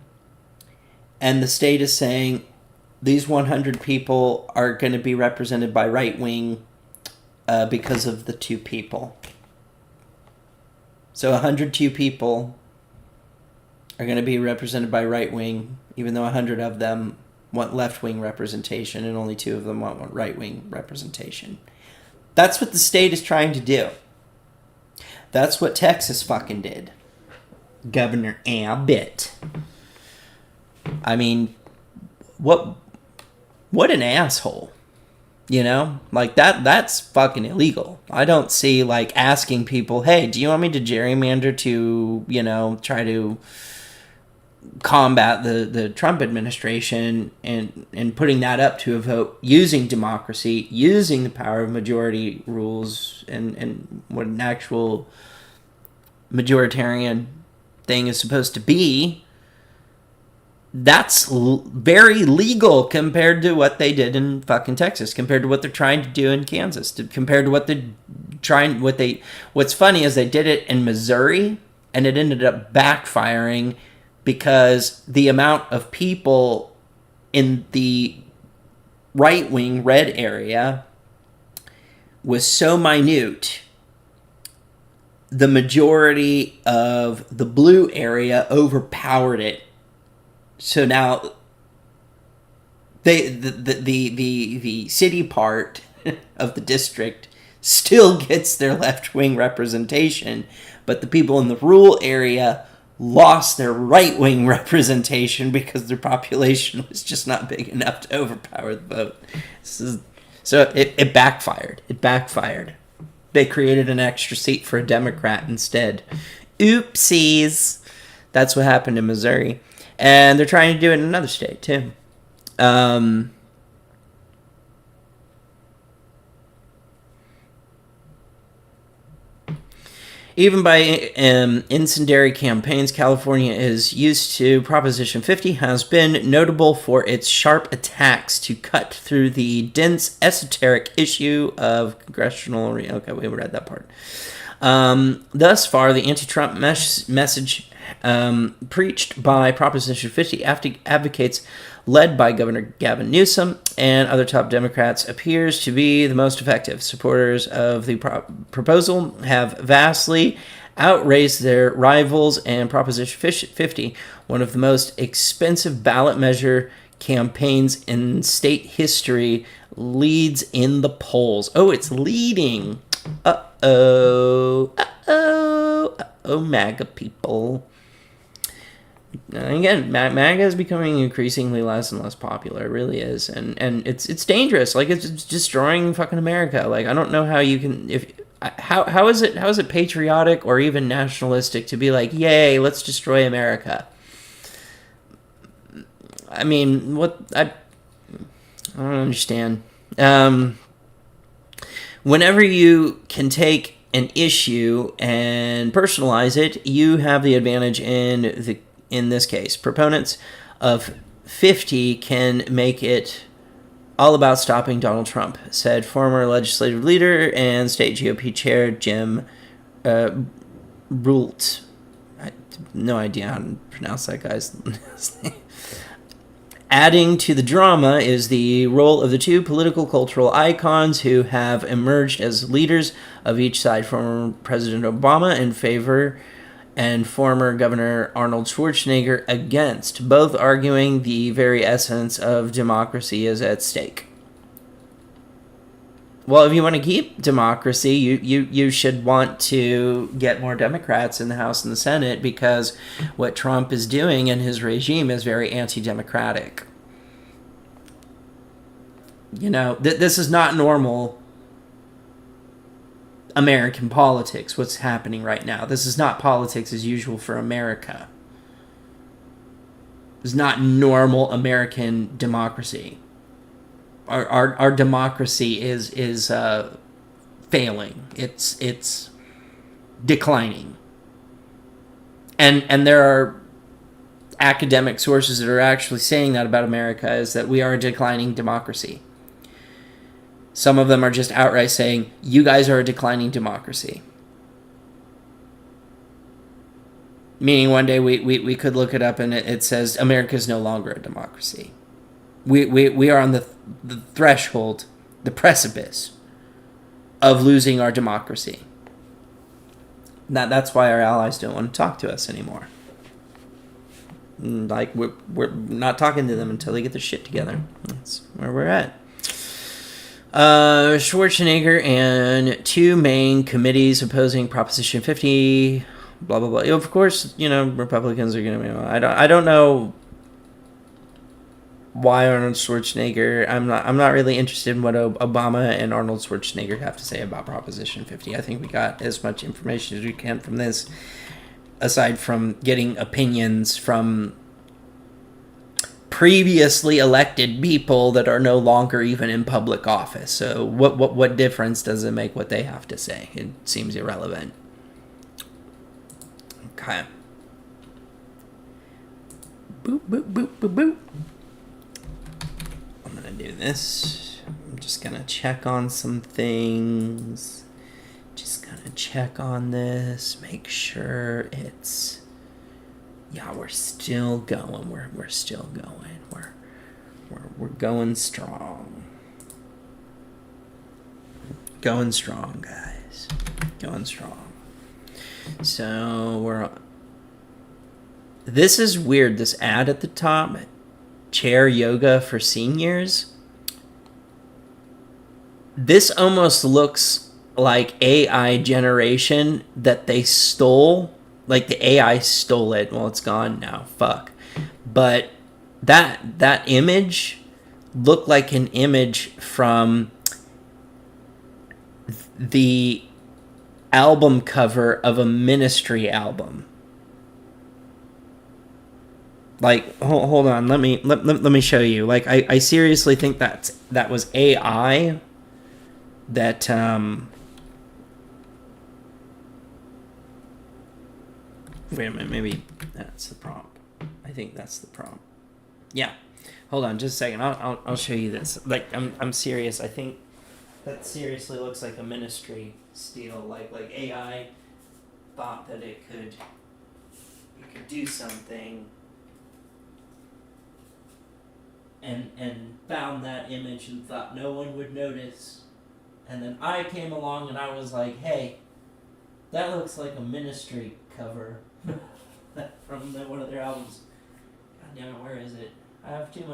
And the state is saying these 100 people are going to be represented by right-wing because of the two people. So 102 people are going to be represented by right-wing, even though 100 of them want left-wing representation and only 2 of them want right-wing representation. That's what the state is trying to do. That's what Texas fucking did. Governor Abbott. I mean, what an asshole. You know? Like, that's fucking illegal. I don't see, like, asking people, hey, do you want me to gerrymander to, you know, try to combat the Trump administration and putting that up to a vote using democracy, using the power of majority rules and what an actual majoritarian thing is supposed to be. That's very legal compared to what they did in fucking Texas, compared to what they're trying to do in Kansas, compared to what they're trying, what's funny is they did it in Missouri and it ended up backfiring because the amount of people in the right-wing red area was so minute, the majority of the blue area overpowered it. So now the city part of the district still gets their left-wing representation, but the people in the rural area lost their right-wing representation because their population was just not big enough to overpower the vote. So it backfired. It backfired. They created an extra seat for a Democrat instead. Oopsies. That's what happened in Missouri. And they're trying to do it in another state, too. Even by incendiary campaigns, California is used to. Proposition 50 has been notable for its sharp attacks to cut through the dense, esoteric issue of congressional... Okay, we read that part. Thus far, the anti-Trump message preached by Proposition 50 advocates, led by Governor Gavin Newsom and other top Democrats, appears to be the most effective. Supporters of the proposal have vastly outraised their rivals, and Proposition 50, one of the most expensive ballot measure campaigns in state history, leads in the polls. Oh, it's leading. Uh-oh, MAGA people. Again, MAGA is becoming increasingly less and less popular. It really is, and it's dangerous. Like, it's destroying fucking America. Like, I don't know how you can how is it patriotic or even nationalistic to be like, yay, let's destroy America. I mean, I don't understand. Whenever you can take an issue and personalize it, you have the advantage in this case. Proponents of 50 can make it all about stopping Donald Trump, said former legislative leader and state GOP chair Jim Rult. I have no idea how to pronounce that guy's name. Adding to the drama is the role of the two political cultural icons who have emerged as leaders of each side. Former President Obama and former Governor Arnold Schwarzenegger against, both arguing the very essence of democracy is at stake. Well, if you want to keep democracy, you should want to get more Democrats in the House and the Senate, because what Trump is doing and his regime is very anti-democratic. You know, this is not normal American politics, what's happening right now. This is not politics as usual for America. It's not normal American democracy. Our democracy is failing. It's declining. And there are academic sources that are actually saying that about America, is that we are a declining democracy. Some of them are just outright saying, you guys are a declining democracy. Meaning one day we could look it up and it says America is no longer a democracy. We are on the threshold, the precipice of losing our democracy. That's why our allies don't want to talk to us anymore. Like, we're not talking to them until they get their shit together. That's where we're at. Schwarzenegger and two main committees opposing Proposition 50, blah, blah, blah. Of course, you know, Republicans are going to be... I don't know why Arnold Schwarzenegger... I'm not really interested in what Obama and Arnold Schwarzenegger have to say about Proposition 50. I think we got as much information as we can from this, aside from getting opinions from previously elected people that are no longer even in public office. So what difference does it make what they have to say? It seems irrelevant. Okay. Boop, boop, boop, boop, boop. I'm going to do this. I'm just going to check on some things. Just going to check on this. Make sure it's... Yeah, we're still going. We're still going. We're going strong. Going strong, guys. Going strong. So this is weird. This ad at the top, chair yoga for seniors. This almost looks like AI generation that they stole. Like the AI stole it. Well, it's gone now. Fuck. But that image looked like an image from the album cover of a Ministry album. Like, hold on. Let me show you. Like, I seriously think that was AI. That wait a minute, maybe that's the prompt. I think that's the prompt. Yeah. Hold on, just a second. I'll show you this. Like, I'm serious. I think that seriously looks like a Ministry steal. Like AI thought that it could do something and found that image and thought no one would notice. And then I came along and I was like, hey, that looks like a Ministry cover. From one of their albums. God damn it, where is it? I have too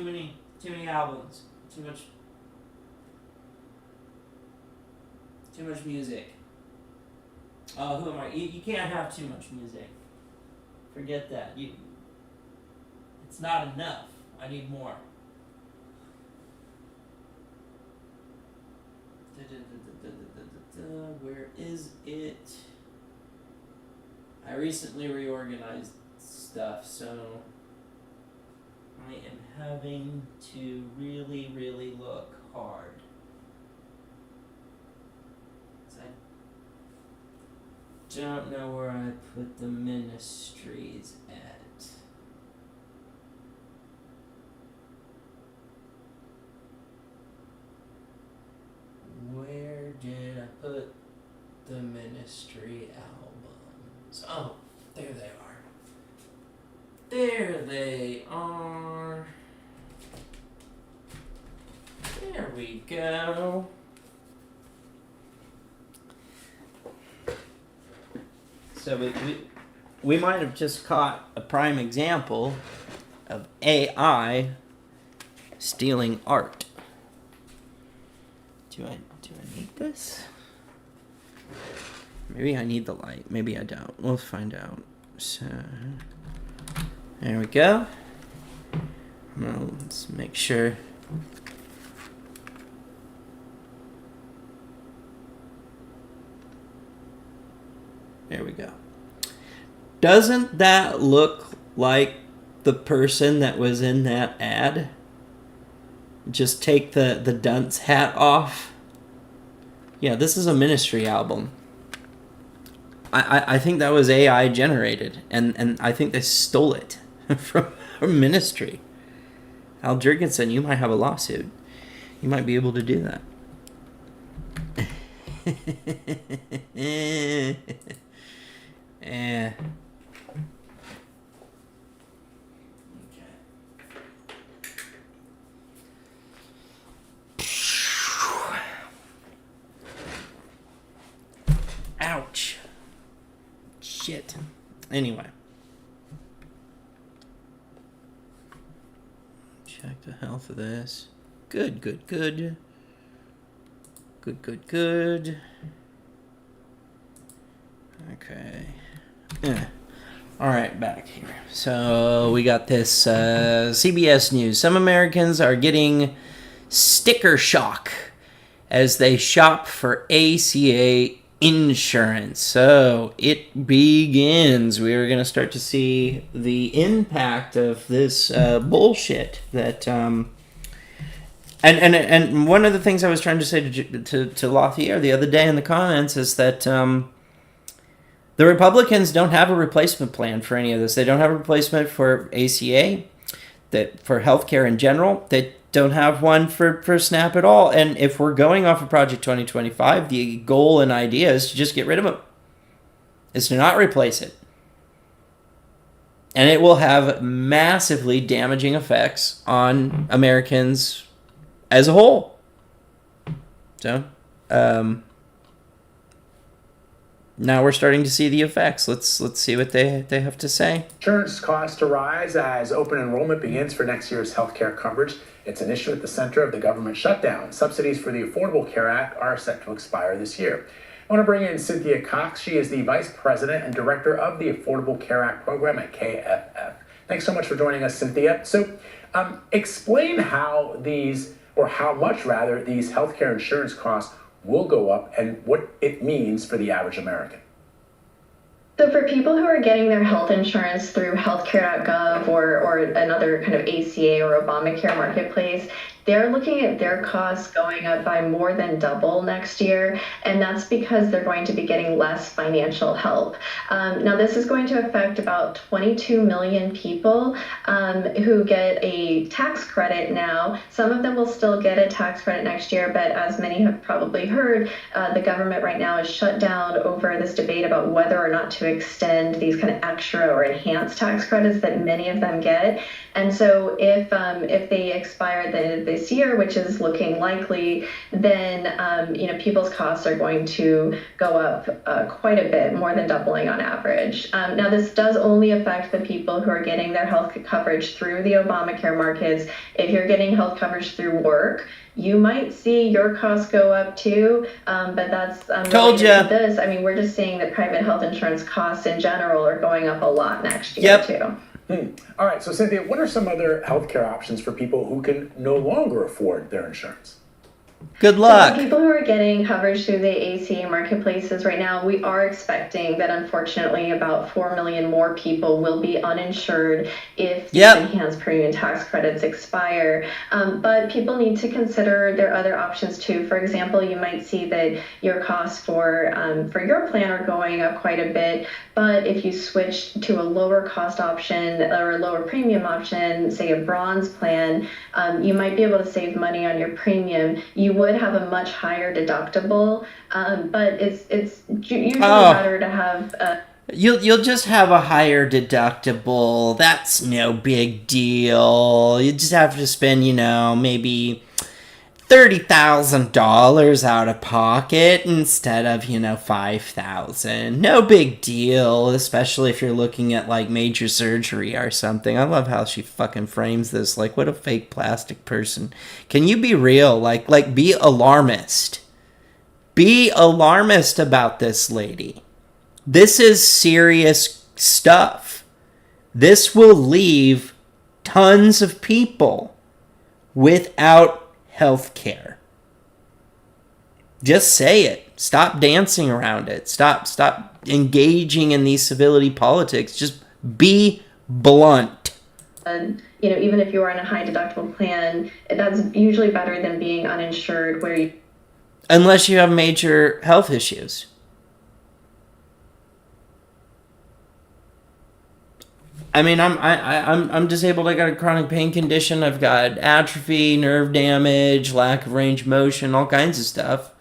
many albums. Too much music. Oh, who am I? You can't have too much music. Forget that. It's not enough. I need more. Where is it? I recently reorganized stuff, so I am having to really, really look hard. I don't know where I put the Ministries at. Where did I put the Ministry albums? Oh, there they are. There they are. There we go. So we might have just caught a prime example of AI stealing art. Do I need this? Maybe I need the light. Maybe I don't. We'll find out. So there we go. Well, let's make sure. There we go. Doesn't that look like the person that was in that ad? Just take the dunce hat off. Yeah, this is a Ministry album. I think that was AI generated, and I think they stole it from Ministry. Al Jurgensen, you might have a lawsuit. You might be able to do that. Eh. Ouch. Shit. Anyway. Check the health of this. Good. Good. Okay. All right, back here. So we got this CBS News. Some Americans are getting sticker shock as they shop for ACA insurance. So it begins. We are going to start to see the impact of this bullshit that. And one of the things I was trying to say to Lothier the other day in the comments is that the Republicans don't have a replacement plan for any of this. They don't have a replacement for ACA, that for healthcare in general. They don't have one for SNAP at all. And if we're going off of Project 2025, the goal and idea is to just get rid of them. Is to not replace it. And it will have massively damaging effects on Americans as a whole. So, now we're starting to see the effects. Let's see what they have to say. Insurance costs to rise as open enrollment begins for next year's healthcare coverage. It's an issue at the center of the government shutdown. Subsidies for the Affordable Care Act are set to expire this year. I want to bring in Cynthia Cox. She is the Vice President and Director of the Affordable Care Act program at KFF. Thanks so much for joining us, Cynthia. So, explain how much these healthcare insurance costs will go up and what it means for the average American. So for people who are getting their health insurance through healthcare.gov or another kind of ACA or Obamacare marketplace, they're looking at their costs going up by more than double next year, and that's because they're going to be getting less financial help. Now, this is going to affect about 22 million people who get a tax credit now. Some of them will still get a tax credit next year, but as many have probably heard, the government right now is shut down over this debate about whether or not to extend these kind of extra or enhanced tax credits that many of them get. And so if they expire at the end of this year, which is looking likely, then people's costs are going to go up quite a bit, more than doubling on average. Now, this does only affect the people who are getting their health coverage through the Obamacare markets. If you're getting health coverage through work, you might see your costs go up too, but that's told you. This. I mean, we're just seeing that private health insurance costs in general are going up a lot next year too. All right, so Cynthia, what are some other healthcare options for people who can no longer afford their insurance? Good luck. So people who are getting coverage through the ACA marketplaces right now, we are expecting that unfortunately about 4 million more people will be uninsured if these enhanced premium tax credits expire. But people need to consider their other options too. For example, you might see that your costs for your plan are going up quite a bit, but if you switch to a lower cost option or a lower premium option, say a bronze plan, you might be able to save money on your premium. You would have a much higher deductible, but it's usually better to have You'll just have a higher deductible. That's no big deal. You just have to spend, maybe $30,000 out of pocket instead of, $5,000. No big deal, especially if you're looking at, like, major surgery or something. I love how she fucking frames this. Like, what a fake plastic person. Can you be real? Like be alarmist. Be alarmist about this lady. This is serious stuff. This will leave tons of people without health care. Just say it. Stop dancing around it. Stop engaging in these civility politics. Just be blunt. Even if you are in a high deductible plan, that's usually better than being uninsured where you... Unless you have major health issues. I mean, I'm disabled. I got a chronic pain condition. I've got atrophy, nerve damage, lack of range of motion, all kinds of stuff.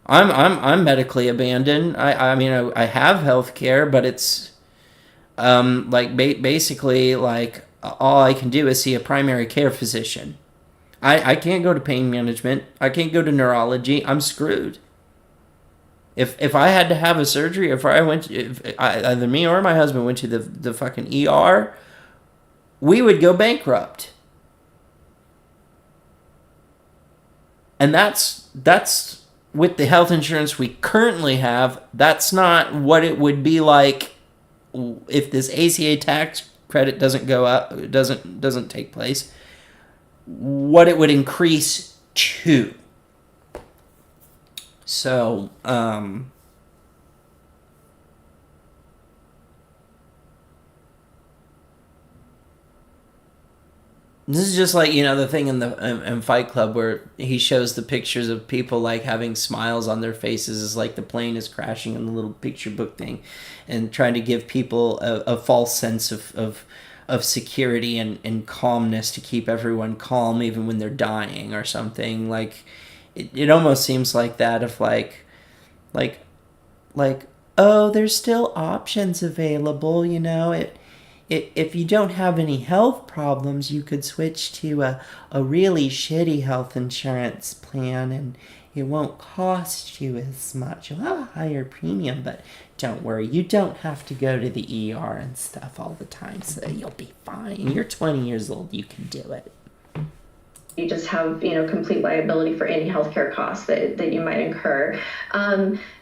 I'm medically abandoned. I have health care, but it's basically like all I can do is see a primary care physician. I can't go to pain management. I can't go to neurology. I'm screwed. If I had to have a surgery, either me or my husband went to the fucking ER, we would go bankrupt. And that's with the health insurance we currently have. That's not what it would be like if this ACA tax credit doesn't go up, doesn't take place. What it would increase to. So, this is just like, the thing in Fight Club where he shows the pictures of people like having smiles on their faces as like the plane is crashing in the little picture book thing, and trying to give people a false sense of security and calmness to keep everyone calm even when they're dying or something. Like, it almost seems like that of like, oh, there's still options available, if you don't have any health problems, you could switch to a really shitty health insurance plan and it won't cost you as much. You'll have a higher premium, but don't worry, you don't have to go to the ER and stuff all the time, so you'll be fine. You're 20 years old, you can do it. You just have, complete liability for any healthcare costs that you might incur.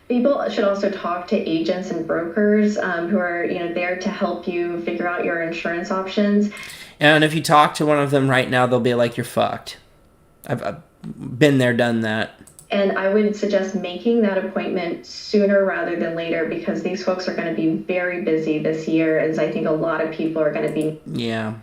People should also talk to agents and brokers who are, there to help you figure out your insurance options. And if you talk to one of them right now, they'll be like, you're fucked. I've been there, done that. And I would suggest making that appointment sooner rather than later, because these folks are going to be very busy this year, as I think a lot of people are going to be. Yeah.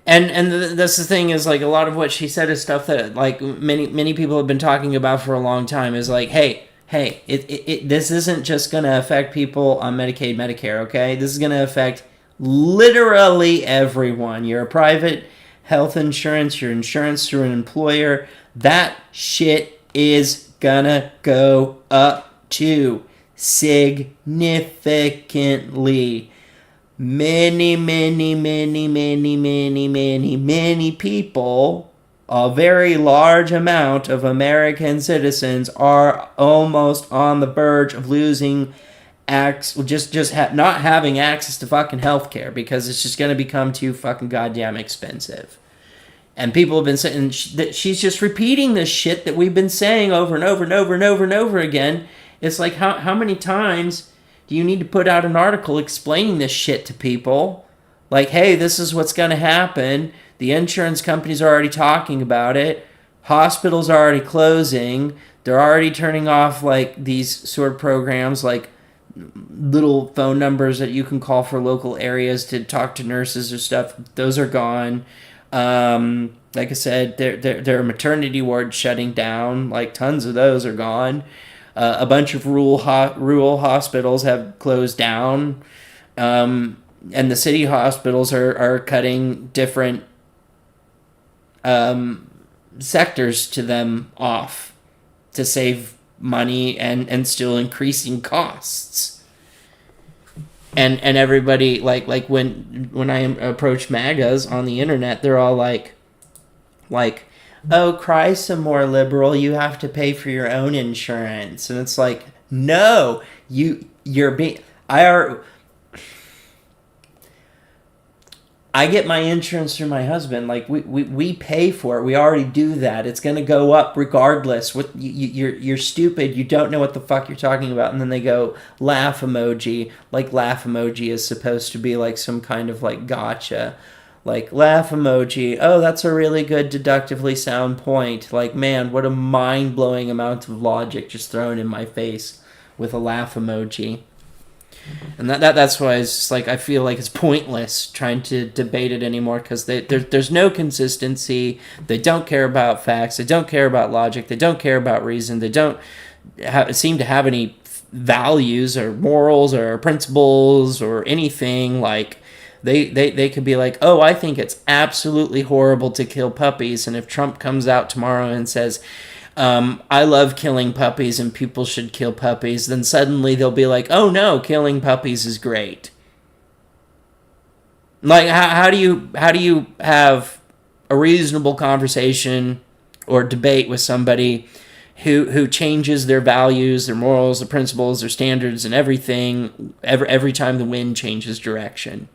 And that's the thing is, like, a lot of what she said is stuff that, like, many people have been talking about for a long time. Is like, hey, this isn't just going to affect people on Medicaid, Medicare, okay? This is going to affect literally everyone. You're a private health insurance, your insurance through an employer, that shit is gonna go up too significantly. Many people, a very large amount of American citizens are almost on the verge of losing not having access to fucking healthcare because it's just going to become too fucking goddamn expensive. And people have been saying that she's just repeating this shit that we've been saying over and over and over and over and over again. It's like, how many times do you need to put out an article explaining this shit to people? Like, hey, this is what's going to happen. The insurance companies are already talking about it. Hospitals are already closing. They're already turning off, like, these sort of programs, like little phone numbers that you can call for local areas to talk to nurses or stuff. Those are gone. Like I said, there are maternity wards shutting down. Like, tons of those are gone. A bunch of rural hospitals have closed down. And the city hospitals are cutting different sectors to them off to save money and still increasing costs. And everybody, like when I approach MAGAs on the internet, they're all like, oh, cry some more, liberal. You have to pay for your own insurance. And it's like, no, you're being... I get my insurance through my husband. Like, we pay for it. We already do that. It's going to go up regardless. What you're stupid. You don't know what the fuck you're talking about. And then they go laugh emoji. Like, laugh emoji is supposed to be like some kind of like gotcha. Like, laugh emoji. Oh, that's a really good deductively sound point. Like, man, what a mind-blowing amount of logic just thrown in my face with a laugh emoji. And that's why it's just like, I feel like it's pointless trying to debate it anymore, because there's no consistency. They don't care about facts. They don't care about logic. They don't care about reason. They don't seem to have any values or morals or principles or anything. Like, they could be like, oh, I think it's absolutely horrible to kill puppies. And if Trump comes out tomorrow and says, I love killing puppies and people should kill puppies, then suddenly they'll be like, oh no, killing puppies is great. Like, how do you have a reasonable conversation or debate with somebody who changes their values, their morals, their principles, their standards, and everything every time the wind changes direction?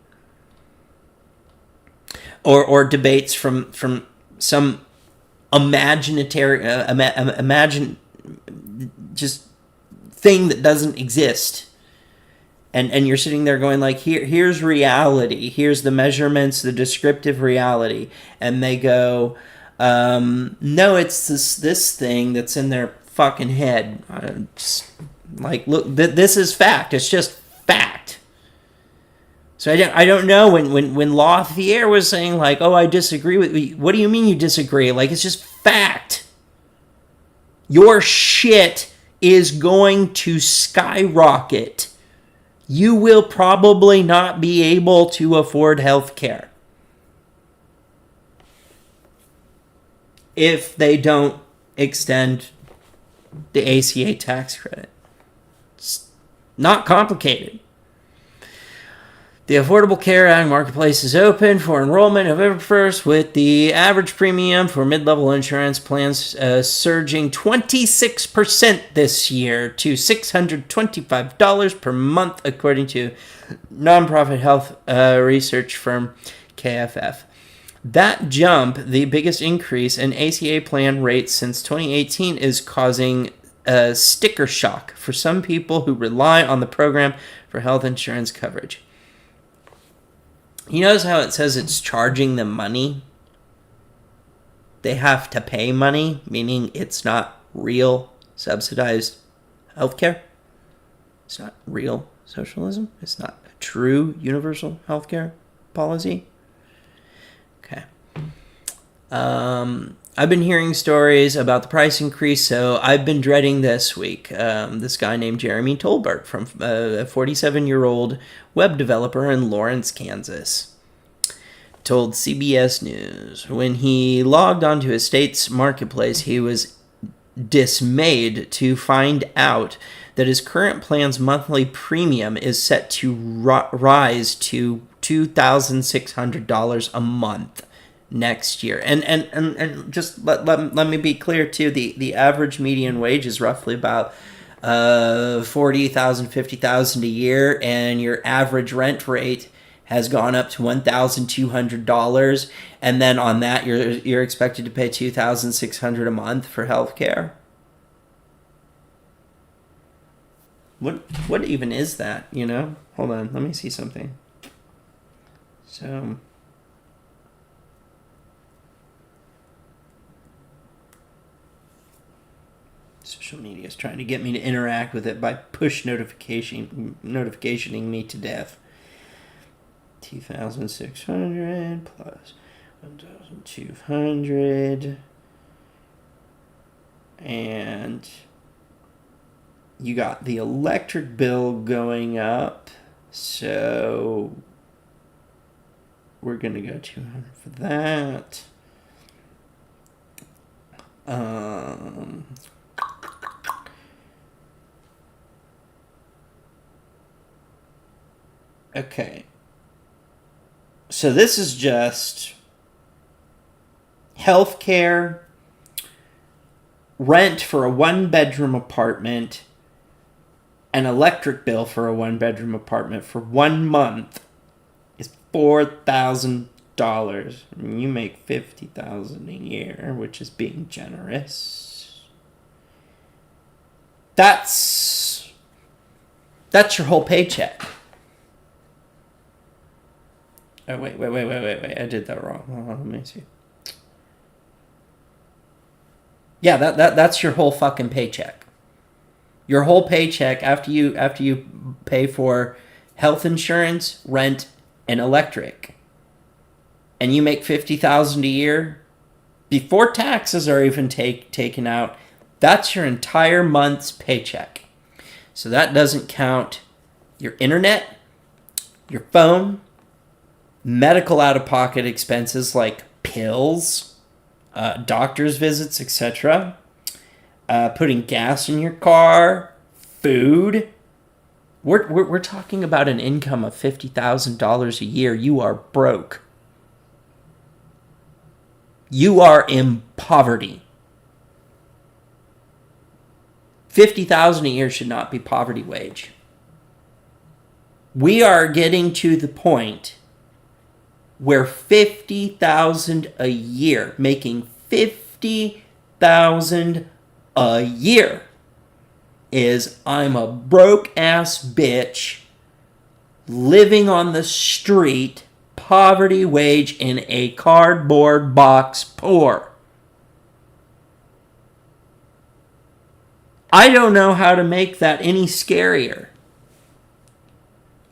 Or debates from some imagine just thing that doesn't exist, and you're sitting there going like, here's reality, here's the measurements, the descriptive reality, and they go, no, it's this thing that's in their fucking head. Like, look, this is fact. It's just fact. So I don't know, when Lothier was saying like, oh, I disagree with you. What do you mean you disagree? Like, it's just fact. Your shit is going to skyrocket. You will probably not be able to afford health care if they don't extend the ACA tax credit. It's not complicated. The Affordable Care Act marketplace is open for enrollment November 1st, with the average premium for mid-level insurance plans surging 26% this year to $625 per month, according to nonprofit health research firm KFF. That jump, the biggest increase in ACA plan rates since 2018, is causing a sticker shock for some people who rely on the program for health insurance coverage. You notice how it says it's charging them money? They have to pay money, meaning it's not real subsidized healthcare. It's not real socialism. It's not a true universal healthcare policy. Okay. I've been hearing stories about the price increase, so I've been dreading this week. This guy named Jeremy Tolbert, from a 47-year-old web developer in Lawrence, Kansas, told CBS News when he logged onto his state's marketplace, he was dismayed to find out that his current plan's monthly premium is set to rise to $2,600 a month next year. And just let me be clear too, the average median wage is roughly about $40,000, $50,000 a year, and your average rent rate has gone up to $1,200, and then on that you're expected to pay $2,600 a month for healthcare. What even is that, you know? Hold on, let me see something. So social media is trying to get me to interact with it by push notificationing me to death. 2,600 plus 1,200, and you got the electric bill going up, so we're gonna go 200 for that. Okay. So this is just healthcare rent for a 1-bedroom apartment, an electric bill for a 1-bedroom apartment for 1 month is $4,000. You make $50,000 a year, which is being generous. That's your whole paycheck. Oh, wait. I did that wrong. Hold on, let me see. Yeah, that's your whole fucking paycheck. Your whole paycheck after you pay for health insurance, rent, and electric. And you make $50,000 a year before taxes are even taken out. That's your entire month's paycheck. So that doesn't count your internet, your phone, medical out-of-pocket expenses like pills, doctor's visits, etc., putting gas in your car, food. We're talking about an income of $50,000 a year. You are broke. You are in poverty. $50,000 a year should not be poverty wage. We are getting to the point where $50,000 a year, making $50,000 a year, is I'm a broke ass bitch living on the street, poverty wage in a cardboard box, poor. I don't know how to make that any scarier.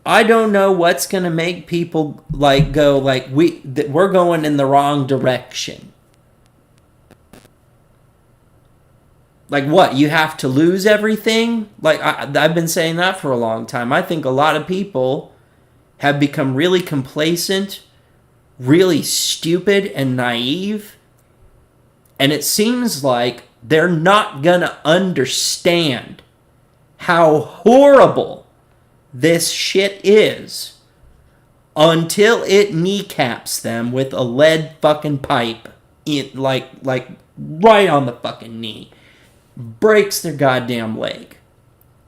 I don't know what's going to make people go we're going in the wrong direction. Like what? You have to lose everything? Like I've been saying that for a long time. I think a lot of people have become really complacent, really stupid and naive. And it seems like they're not going to understand how horrible this shit is until it kneecaps them with a lead fucking pipe in like right on the fucking knee. Breaks their goddamn leg.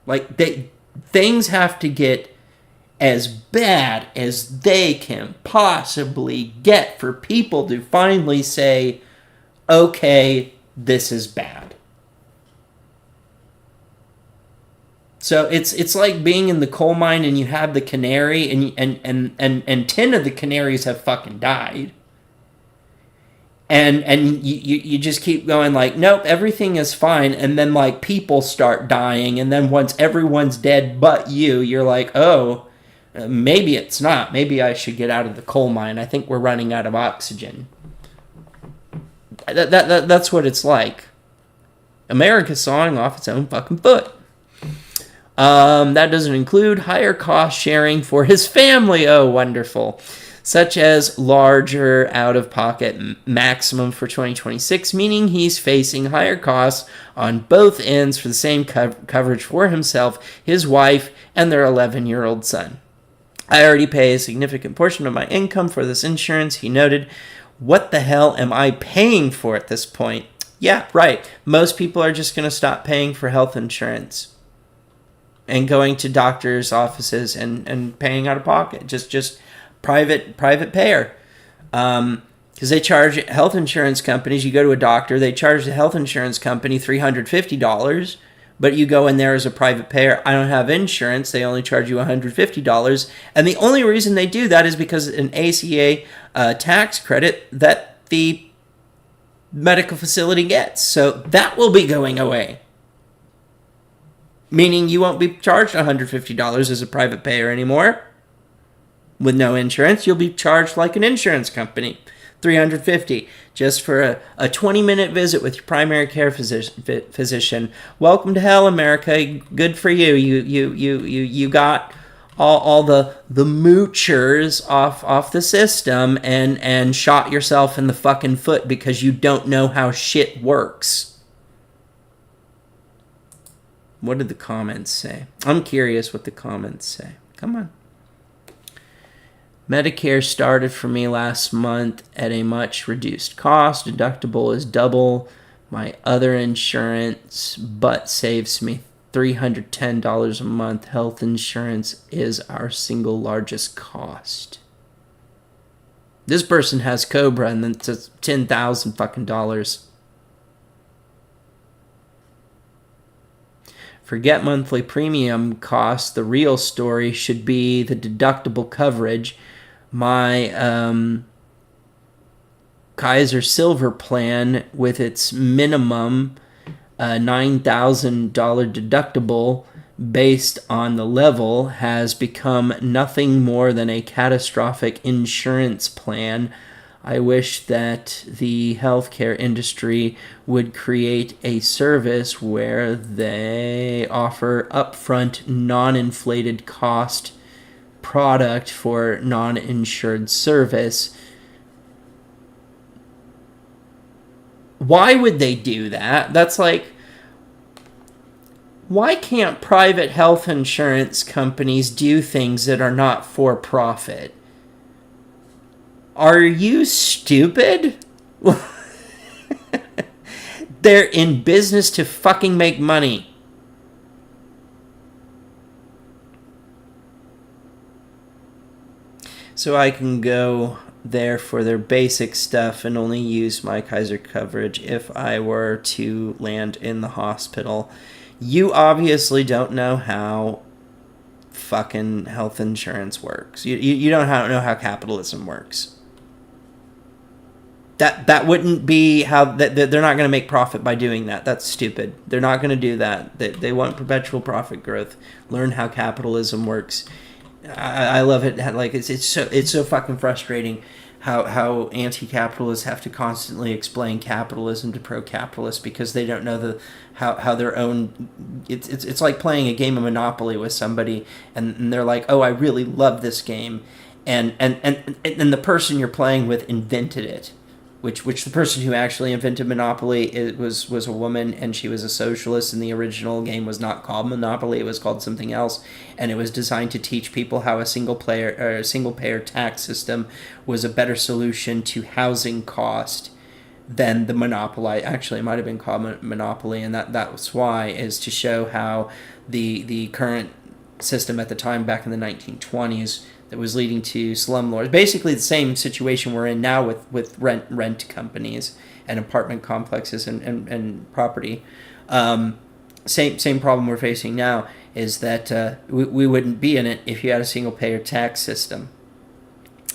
Like things have to get as bad as they can possibly get for people to finally say, okay, this is bad. So it's like being in the coal mine and you have the canary and 10 of the canaries have fucking died. And you just keep going like, nope, everything is fine. And then like people start dying. And then once everyone's dead but you're like, oh, maybe it's not. Maybe I should get out of the coal mine. I think we're running out of oxygen. That's what it's like. America's sawing off its own fucking foot. That doesn't include higher cost sharing for his family. Oh, wonderful. Such as larger out-of-pocket maximum for 2026, meaning he's facing higher costs on both ends for the same coverage for himself, his wife, and their 11-year-old son. I already pay a significant portion of my income for this insurance, he noted. What the hell am I paying for at this point? Yeah, right. Most people are just going to stop paying for health insurance and going to doctors' offices and paying out of pocket. Just private payer. Because they charge health insurance companies, you go to a doctor, they charge the health insurance company $350, but you go in there as a private payer. I don't have insurance, they only charge you $150. And the only reason they do that is because an ACA tax credit that the medical facility gets. So that will be going away. Meaning you won't be charged $150 as a private payer anymore. With no insurance, you'll be charged like an insurance company. $350 just for a 20-minute visit with your primary care physician. Welcome to hell, America. Good for you. You got all the moochers off the system and shot yourself in the fucking foot because you don't know how shit works. What did the comments say? I'm curious what the comments say. Come on. Medicare started for me last month at a much reduced cost. Deductible is double my other insurance, but saves me $310 a month. Health insurance is our single largest cost. This person has Cobra and it's $10,000 fucking dollars. Forget monthly premium costs. The real story should be the deductible coverage. My Kaiser Silver plan with its minimum $9,000 deductible based on the level has become nothing more than a catastrophic insurance plan. I wish that the healthcare industry would create a service where they offer upfront non-inflated cost product for non-insured service. Why would they do that? That's like, why can't private health insurance companies do things that are not for profit? Are you stupid? They're in business to fucking make money. So I can go there for their basic stuff and only use my Kaiser coverage if I were to land in the hospital. You obviously don't know how fucking health insurance works. You don't know how capitalism works. That wouldn't be how... They're not going to make profit by doing that. That's stupid. They're not going to do that. They want perpetual profit growth. Learn how capitalism works. I love it. Like it's so fucking frustrating how anti-capitalists have to constantly explain capitalism to pro-capitalists because they don't know how their own... It's like playing a game of Monopoly with somebody and they're like, oh, I really love this game, and the person you're playing with invented it. Which the person who actually invented Monopoly was a woman, and she was a socialist, and the original game was not called Monopoly, it was called something else, and it was designed to teach people how a single payer tax system was a better solution to housing cost than the Monopoly. Actually, it might have been called Monopoly, and that was why, is to show how the current system at the time, back in the 1920s, that was leading to slumlords. Basically the same situation we're in now with rent companies and apartment complexes and property. Same problem we're facing now is that we wouldn't be in it if you had a single payer tax system.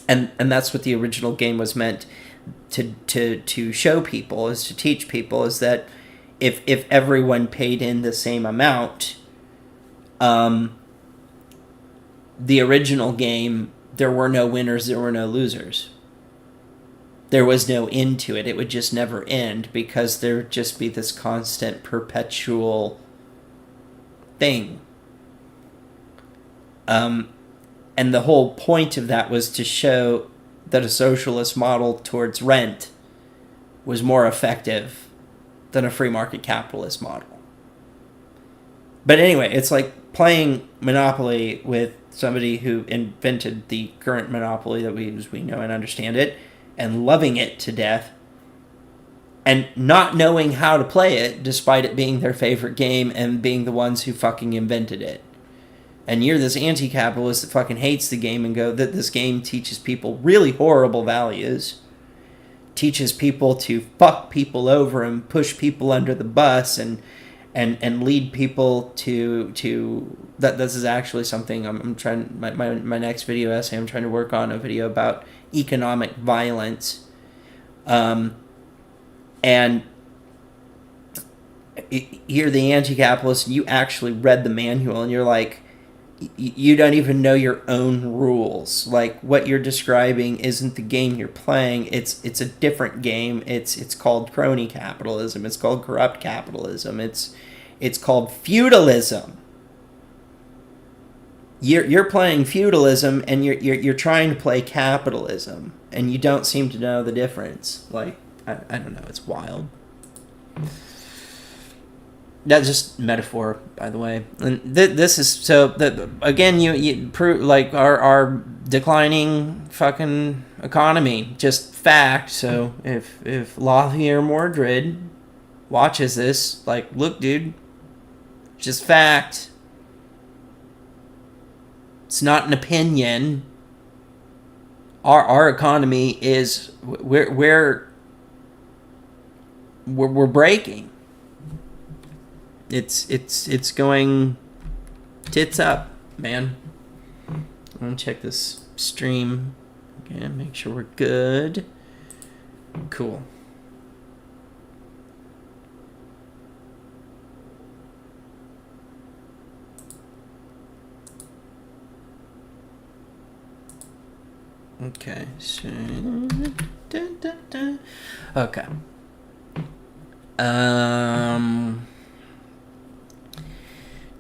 And that's what the original game was meant to show people, is to teach people, is that if everyone paid in the same amount, the original game, there were no winners, there were no losers. There was no end to it. It would just never end because there would just be this constant, perpetual thing. And the whole point of that was to show that a socialist model towards rent was more effective than a free market capitalist model. But anyway, it's like playing Monopoly with somebody who invented the current Monopoly that we know and understand it, and loving it to death, and not knowing how to play it despite it being their favorite game and being the ones who fucking invented it. And you're this anti-capitalist that fucking hates the game and go that this game teaches people really horrible values, teaches people to fuck people over and push people under the bus and lead people to that. This is actually something I'm trying, my next video essay, I'm trying to work on a video about economic violence. And you're the anti-capitalist, you actually read the manual and you're like, you don't even know your own rules. Like, what you're describing isn't the game you're playing. It's a different game. It's called crony capitalism. It's called corrupt capitalism. It's called feudalism. You're playing feudalism and you're trying to play capitalism, and you don't seem to know the difference. Like, I don't know. It's wild. That's just metaphor, by the way. And this is so that again, you prove like our declining fucking economy, just fact. So if Lothier Mordred watches this, like, look, dude, just fact. It's not an opinion. Our economy is we're breaking. It's going tits up, man. I'm gonna check this stream again, make sure we're good. Cool. Okay, so okay.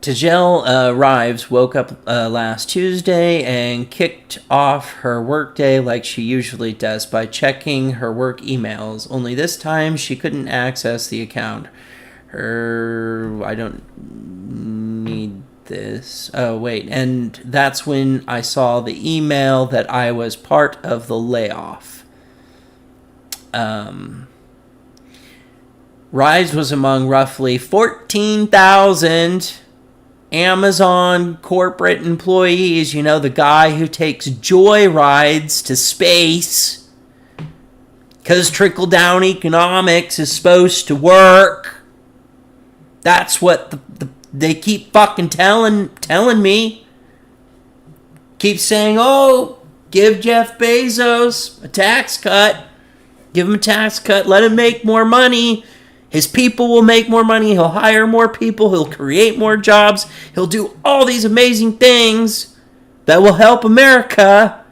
Tajel Rives woke up last Tuesday and kicked off her workday like she usually does by checking her work emails. Only this time she couldn't access the account. I don't need this. Oh, wait. And that's when I saw the email that I was part of the layoff. Rives was among roughly 14,000 Amazon corporate employees. You know, the guy who takes joy rides to space because trickle-down economics is supposed to work. That's what they keep fucking telling me. Keep saying, oh, give Jeff Bezos a tax cut. Give him a tax cut. Let him make more money. His people will make more money. He'll hire more people. He'll create more jobs. He'll do all these amazing things that will help America.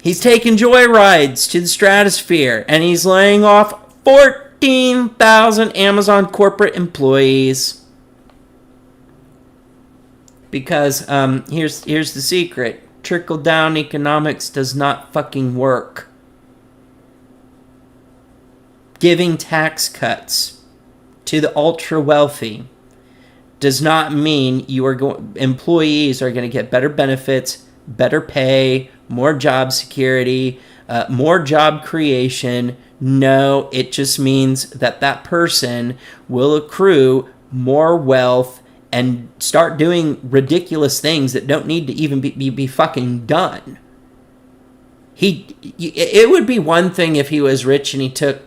He's taking joyrides to the stratosphere, and he's laying off 14,000 Amazon corporate employees. Because here's the secret. Trickle-down economics does not fucking work. Giving tax cuts to the ultra-wealthy does not mean employees are going to get better benefits, better pay, more job security, more job creation. No, it just means that person will accrue more wealth and start doing ridiculous things that don't need to even be fucking done. It would be one thing if he was rich and he took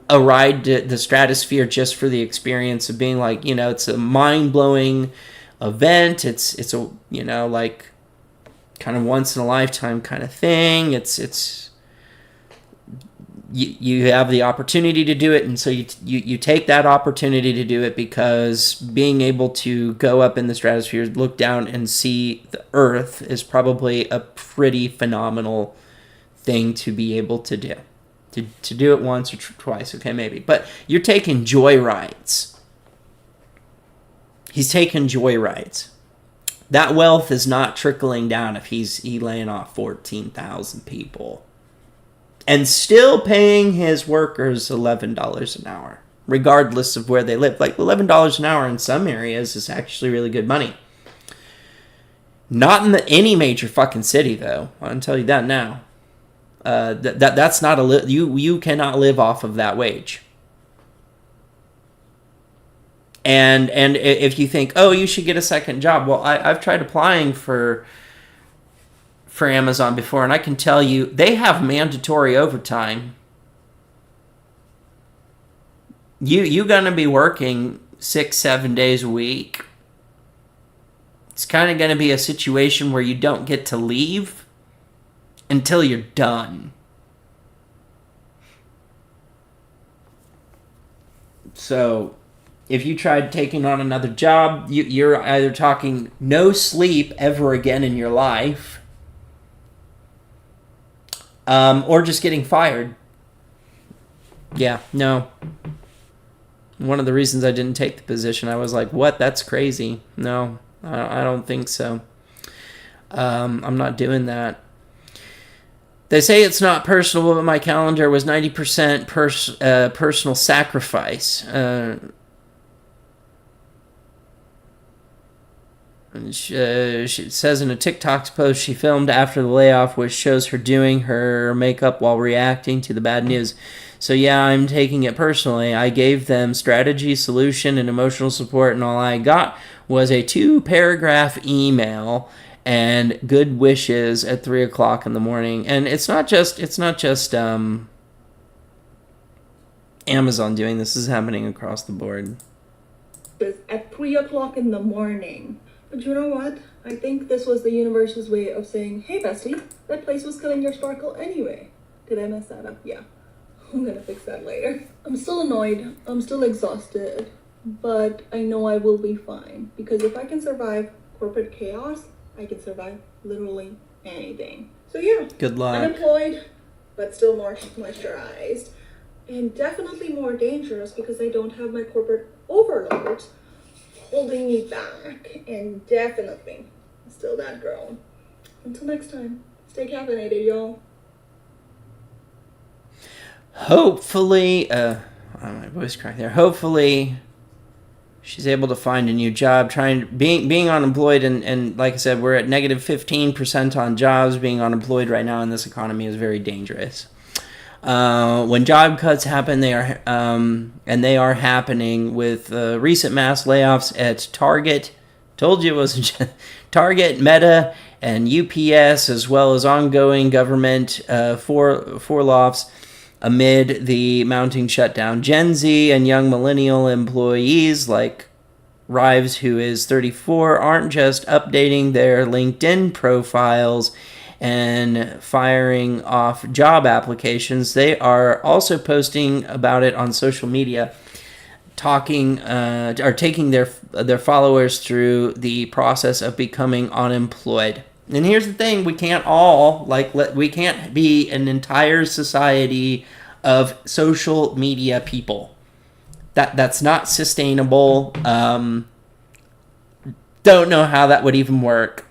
a ride to the stratosphere just for the experience of being like, you know, it's a mind-blowing event. It's a, you know, like kind of once in a lifetime kind of thing. You have the opportunity to do it, and so you take that opportunity to do it because being able to go up in the stratosphere, look down and see the Earth is probably a pretty phenomenal thing to be able to do. To do it once or twice, okay, maybe. But you're taking joyrides. He's taking joyrides. That wealth is not trickling down if he's laying off 14,000 people. And still paying his workers $11 an hour, regardless of where they live. Like, $11 an hour in some areas is actually really good money. Not in any major fucking city, though. I can tell you that now. That's not you cannot live off of that wage. And if you think, oh, you should get a second job, well, I've tried applying for Amazon before, and I can tell you they have mandatory overtime. You're gonna be working 6-7 days a week. It's kind of gonna be a situation where you don't get to leave until you're done. So, if you tried taking on another job, you're either talking no sleep ever again in your life, or just getting fired. Yeah, no. One of the reasons I didn't take the position, I was like, what? That's crazy. No, I don't think so. I'm not doing that. They say it's not personal, but my calendar was 90% personal sacrifice. She says in a TikTok post she filmed after the layoff, which shows her doing her makeup while reacting to the bad news. So yeah, I'm taking it personally. I gave them strategy, solution, and emotional support, and all I got was a 2-paragraph email and good wishes at 3:00 in the morning. And it's not just Amazon doing this. This is happening across the board. At 3:00 in the morning. But you know what? I think this was the universe's way of saying, hey bestie, that place was killing your sparkle anyway. Did I mess that up? Yeah. I'm gonna fix that later. I'm still annoyed. I'm still exhausted. But I know I will be fine. Because if I can survive corporate chaos, I can survive literally anything. So yeah. Good luck. Unemployed, but still more moisturized. And definitely more dangerous because I don't have my corporate overlords holding me back. And definitely still that girl. Until next time, stay caffeinated, y'all. Hopefully, my voice cracked there. Hopefully, she's able to find a new job. Being unemployed, and like I said, we're at negative 15% on jobs. Being unemployed right now in this economy is very dangerous. When job cuts happen, they are happening with recent mass layoffs at Target. Told you it was Target, Meta, and UPS, as well as ongoing government layoffs amid the mounting shutdown. Gen Z and young millennial employees like Rives, who is 34, aren't just updating their LinkedIn profiles and firing off job applications. They are also posting about it on social media, taking their followers through the process of becoming unemployed. And here's the thing: we can't we can't be an entire society of social media people. That's not sustainable. Don't know how that would even work.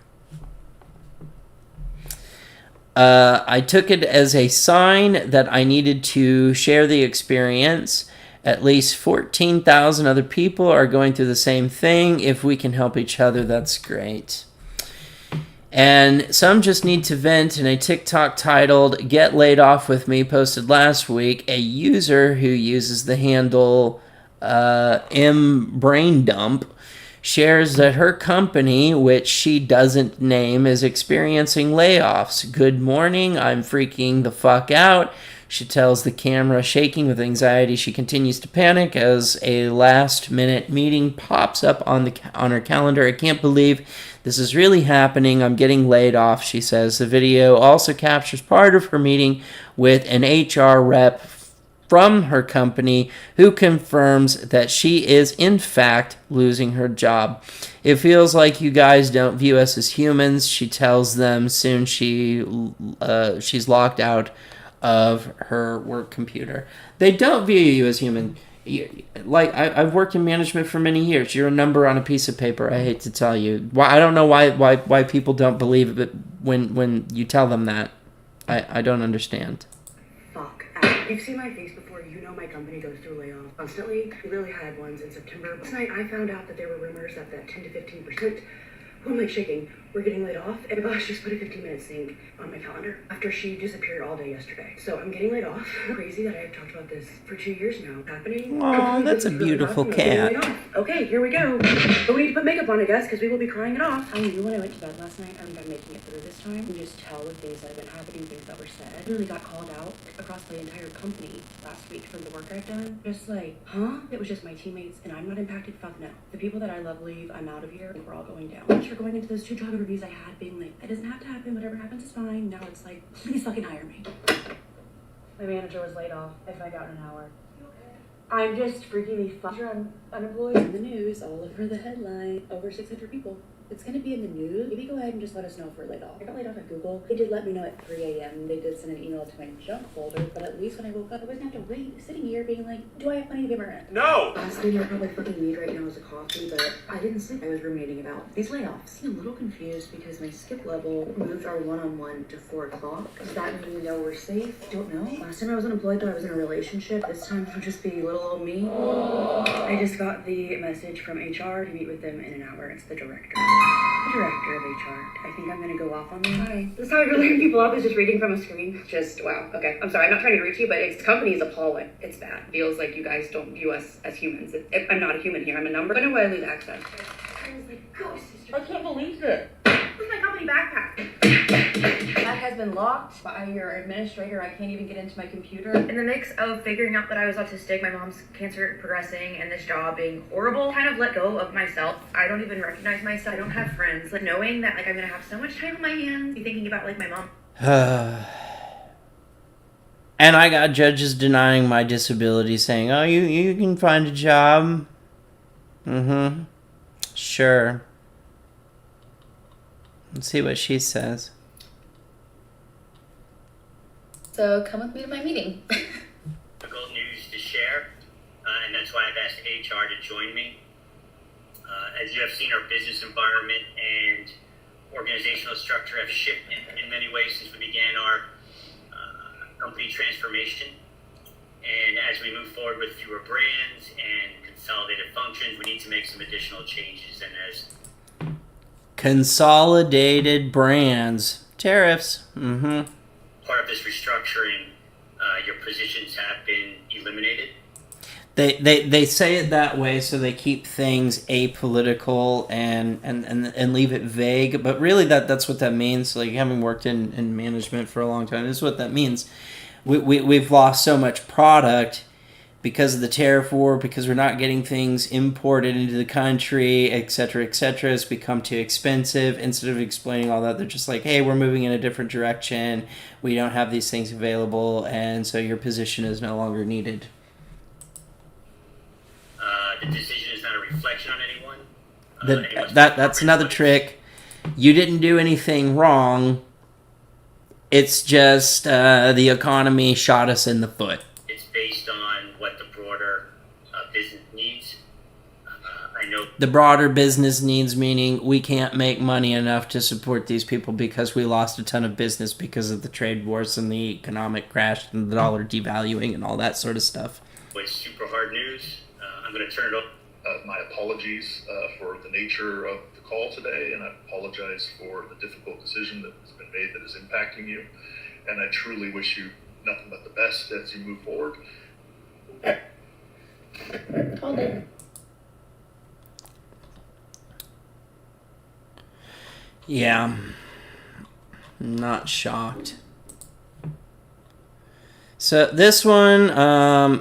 I took it as a sign that I needed to share the experience. At least 14,000 other people are going through the same thing. If we can help each other, that's great. And some just need to vent. In a TikTok titled "Get Laid Off With Me" posted last week, a user who uses the handle mbraindump shares that her company, which she doesn't name, is experiencing layoffs. "Good morning, I'm freaking the fuck out," she tells the camera, shaking with anxiety. She continues to panic as a last-minute meeting pops up on her calendar. "I can't believe this is really happening. I'm getting laid off," she says. The video also captures part of her meeting with an HR rep from her company who confirms that she is in fact losing her job. "It feels like you guys don't view us as humans," she tells them. Soon she's locked out of her work computer. They don't view you as human. Like, I've worked in management for many years. You're a number on a piece of paper. I hate to tell you. I don't know why people don't believe it when you tell them that. I don't understand. Fuck. You've seen my face before. You know my company goes through layoffs constantly. We really had ones in September. Last night I found out that there were rumors that 10 to 15%. Who am I shaking? We're getting laid off. And my boss just put a 15-minute sync on my calendar after she disappeared all day yesterday. So I'm getting laid off. Crazy that I've talked about this for 2 years now. Happening. Oh, that's a beautiful cat. Okay, here we go. But we need to put makeup on, I guess, because we will be crying it off. I knew when I went to bed last night I'm making it through this time. You can just tell the things that have been happening, things that were said. I really got called out across the entire company last week for the work I've done. Just like, huh? It was just my teammates and I'm not impacted. Fuck no. The people that I love leave. I'm out of here. I think we're all going down. After going into those 2 job interviews I had, being like, it doesn't have to happen. Whatever happens is fine. Now it's like, please fucking hire me. My manager was laid off. I find out in an hour. I'm just freaking unemployed. In the news, all over the headline, over 600 people. It's going to be in the news. Maybe go ahead and just let us know if we're laid off. I got laid off at Google. They did let me know at 3 a.m. They did send an email to my junk folder, but at least when I woke up, I wasn't have to wait, sitting here being like, do I have money to give my rent? No! Last thing I probably fucking need right now is a coffee, but I didn't sleep. I was ruminating about these layoffs. I'm a little confused because my skip level moved our one-on-one to 4 o'clock. Does that mean we know we're safe? Don't know. Last time I was unemployed, though, I was in a relationship. This time it'll just be little old me. I just got the message from HR to meet with them in an hour. It's the director. Director of HR. I think I'm gonna go off on the line. This is how you're letting people off, is just reading from a screen. Just, wow. Okay, I'm sorry, I'm not trying to reach you, but this company is appalling. It's bad. Feels like you guys don't view us as humans. I'm not a human here, I'm a number. I know why I lose access. I was like, go, sister. I can't believe it. Where's my company backpack? That has been locked by your administrator. I can't even get into my computer. In the mix of figuring out that I was autistic, my mom's cancer progressing, and this job being horrible, kind of let go of myself. I don't even recognize myself. I don't have friends. Like, knowing that, like, I'm gonna have so much time on my hands, be thinking about, like, my mom. And I got judges denying my disability, saying, oh, you can find a job. Mm-hmm. Sure. Let's see what she says. So come with me to my meeting. Difficult news to share, and that's why I've asked HR to join me. As you have seen, our business environment and organizational structure have shifted in many ways since we began our company transformation. And as we move forward with fewer brands and consolidated functions, we need to make some additional changes. And as consolidated brands, tariffs. Mm-hmm. part of this restructuring, your positions have been eliminated. They say it that way so they keep things apolitical and leave it vague. But really that's what that means. Like, having worked in management for a long time, this is what that means. We've lost so much product because of the tariff war, because we're not getting things imported into the country, etc., etc. It's become too expensive. Instead of explaining all that, they're just like, hey, we're moving in a different direction. We don't have these things available, and so your position is no longer needed. The decision is not a reflection on anyone. That's another trick. You didn't do anything wrong. It's just the economy shot us in the foot. It's based on what the broader business needs. I know the broader business needs, meaning we can't make money enough to support these people because we lost a ton of business because of the trade wars and the economic crash and the dollar devaluing and all that sort of stuff. It's super hard news. I'm going to turn it over. My apologies for the nature of the call today, and I apologize for the difficult decision that has been made that is impacting you. And I truly wish you nothing but the best as you move forward. Hold it. Yeah, not shocked. So this one,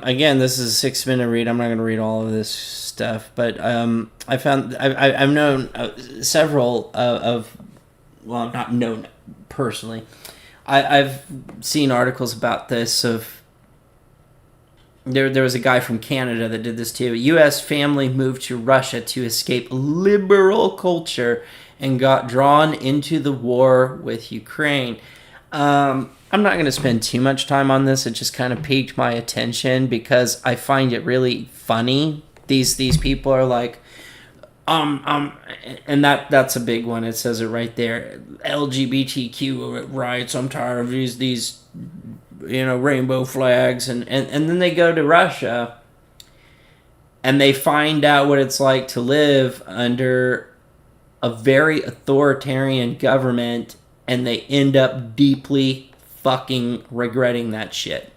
again, this is a 6-minute read. I'm not going to read all of this stuff, but I've known several well, not known personally. I've seen articles about this. There was a guy from Canada that did this too. A U.S. family moved to Russia to escape liberal culture and got drawn into the war with Ukraine. I'm not going to spend too much time on this. It just kind of piqued my attention because I find it really funny. These people are like, and that's a big one. It says it right there. LGBTQ rights. I'm tired of these rainbow flags, and then they go to Russia and they find out what it's like to live under a very authoritarian government, and they end up deeply fucking regretting that shit.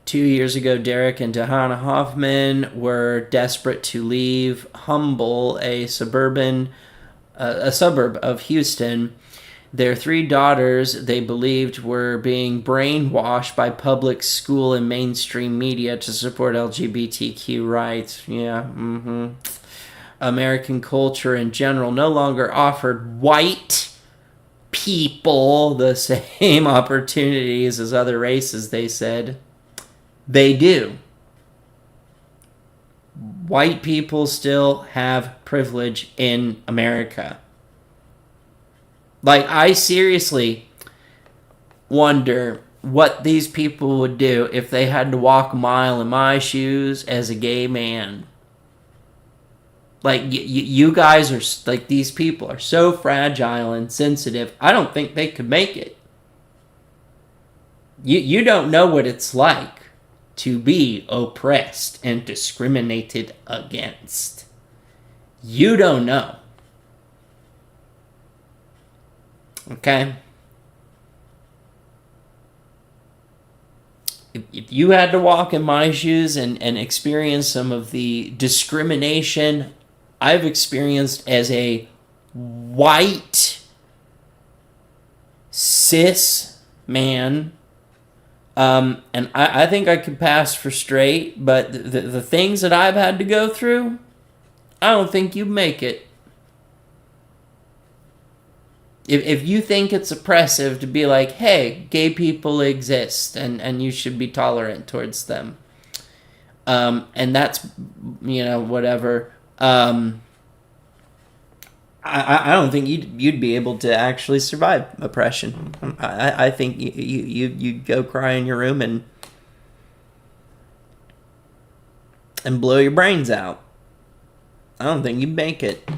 2 years ago, Derek and Dahana Hoffman were desperate to leave Humble, a suburb of Houston. Their 3 daughters, they believed, were being brainwashed by public school and mainstream media to support LGBTQ rights. Yeah, American culture in general no longer offered white people the same opportunities as other races, they said. They do. White people still have privilege in America. Like, I seriously wonder what these people would do if they had to walk a mile in my shoes as a gay man. Like, you guys are, like, these people are so fragile and sensitive, I don't think they could make it. You don't know what it's like to be oppressed and discriminated against. You don't know. Okay? If you had to walk in my shoes and experience some of the discrimination I've experienced as a white cis man, and I think I could pass for straight, but the things that I've had to go through, I don't think you'd make it. If you think it's oppressive to be like, hey, gay people exist and you should be tolerant towards them, and that's, whatever, I don't think you'd be able to actually survive oppression. I think you'd go cry in your room and blow your brains out. I don't think you'd make it.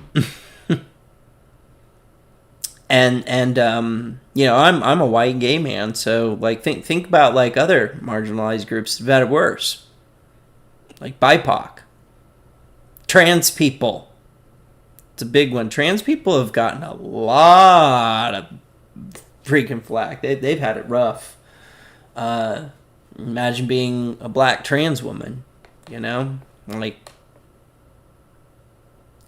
And I'm a white gay man, so like think about like other marginalized groups that have had it worse, like BIPOC, trans people. It's a big one. Trans people have gotten a lot of freaking flack. They've had it rough. Imagine being a black trans woman, like.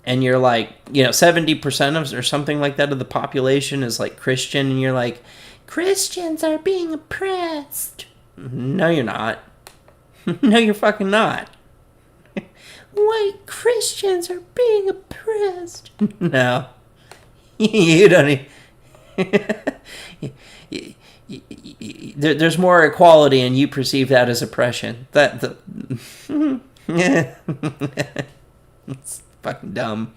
And you're like, 70% of or something like that of the population is like Christian, and you're like, Christians are being oppressed. No, you're not. No, you're fucking not. White Christians are being oppressed. No. You don't there's more equality, and you perceive that as oppression. It's fucking dumb.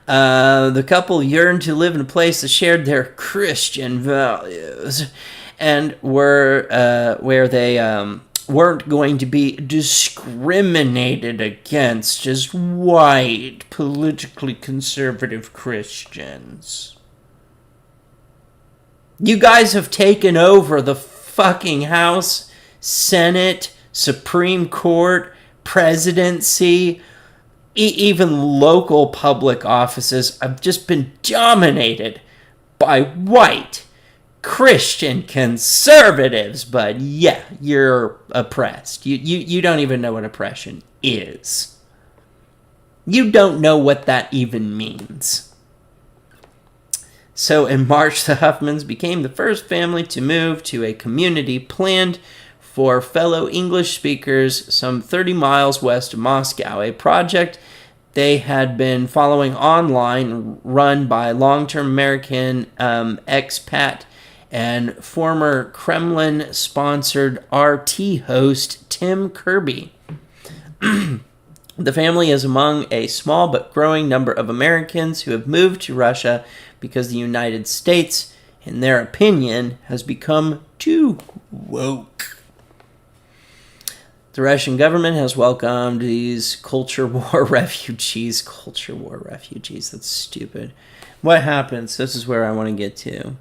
The couple yearned to live in a place that shared their Christian values and where they weren't going to be discriminated against as white, politically conservative Christians. You guys have taken over the fucking House, Senate, Supreme Court, presidency, even local public offices have just been dominated by white Christian conservatives. But yeah, you're oppressed. You don't even know what oppression is. You don't know what that even means. So in March, the Huffmans became the first family to move to a community planned for fellow English speakers some 30 miles west of Moscow, a project they had been following online, run by long-term American expat and former Kremlin-sponsored RT host Tim Kirby. The family is among a small but growing number of Americans who have moved to Russia because the United States, in their opinion, has become too woke. The Russian government has welcomed these culture war refugees. Culture war refugees, that's stupid. What happens? This is where I want to get to.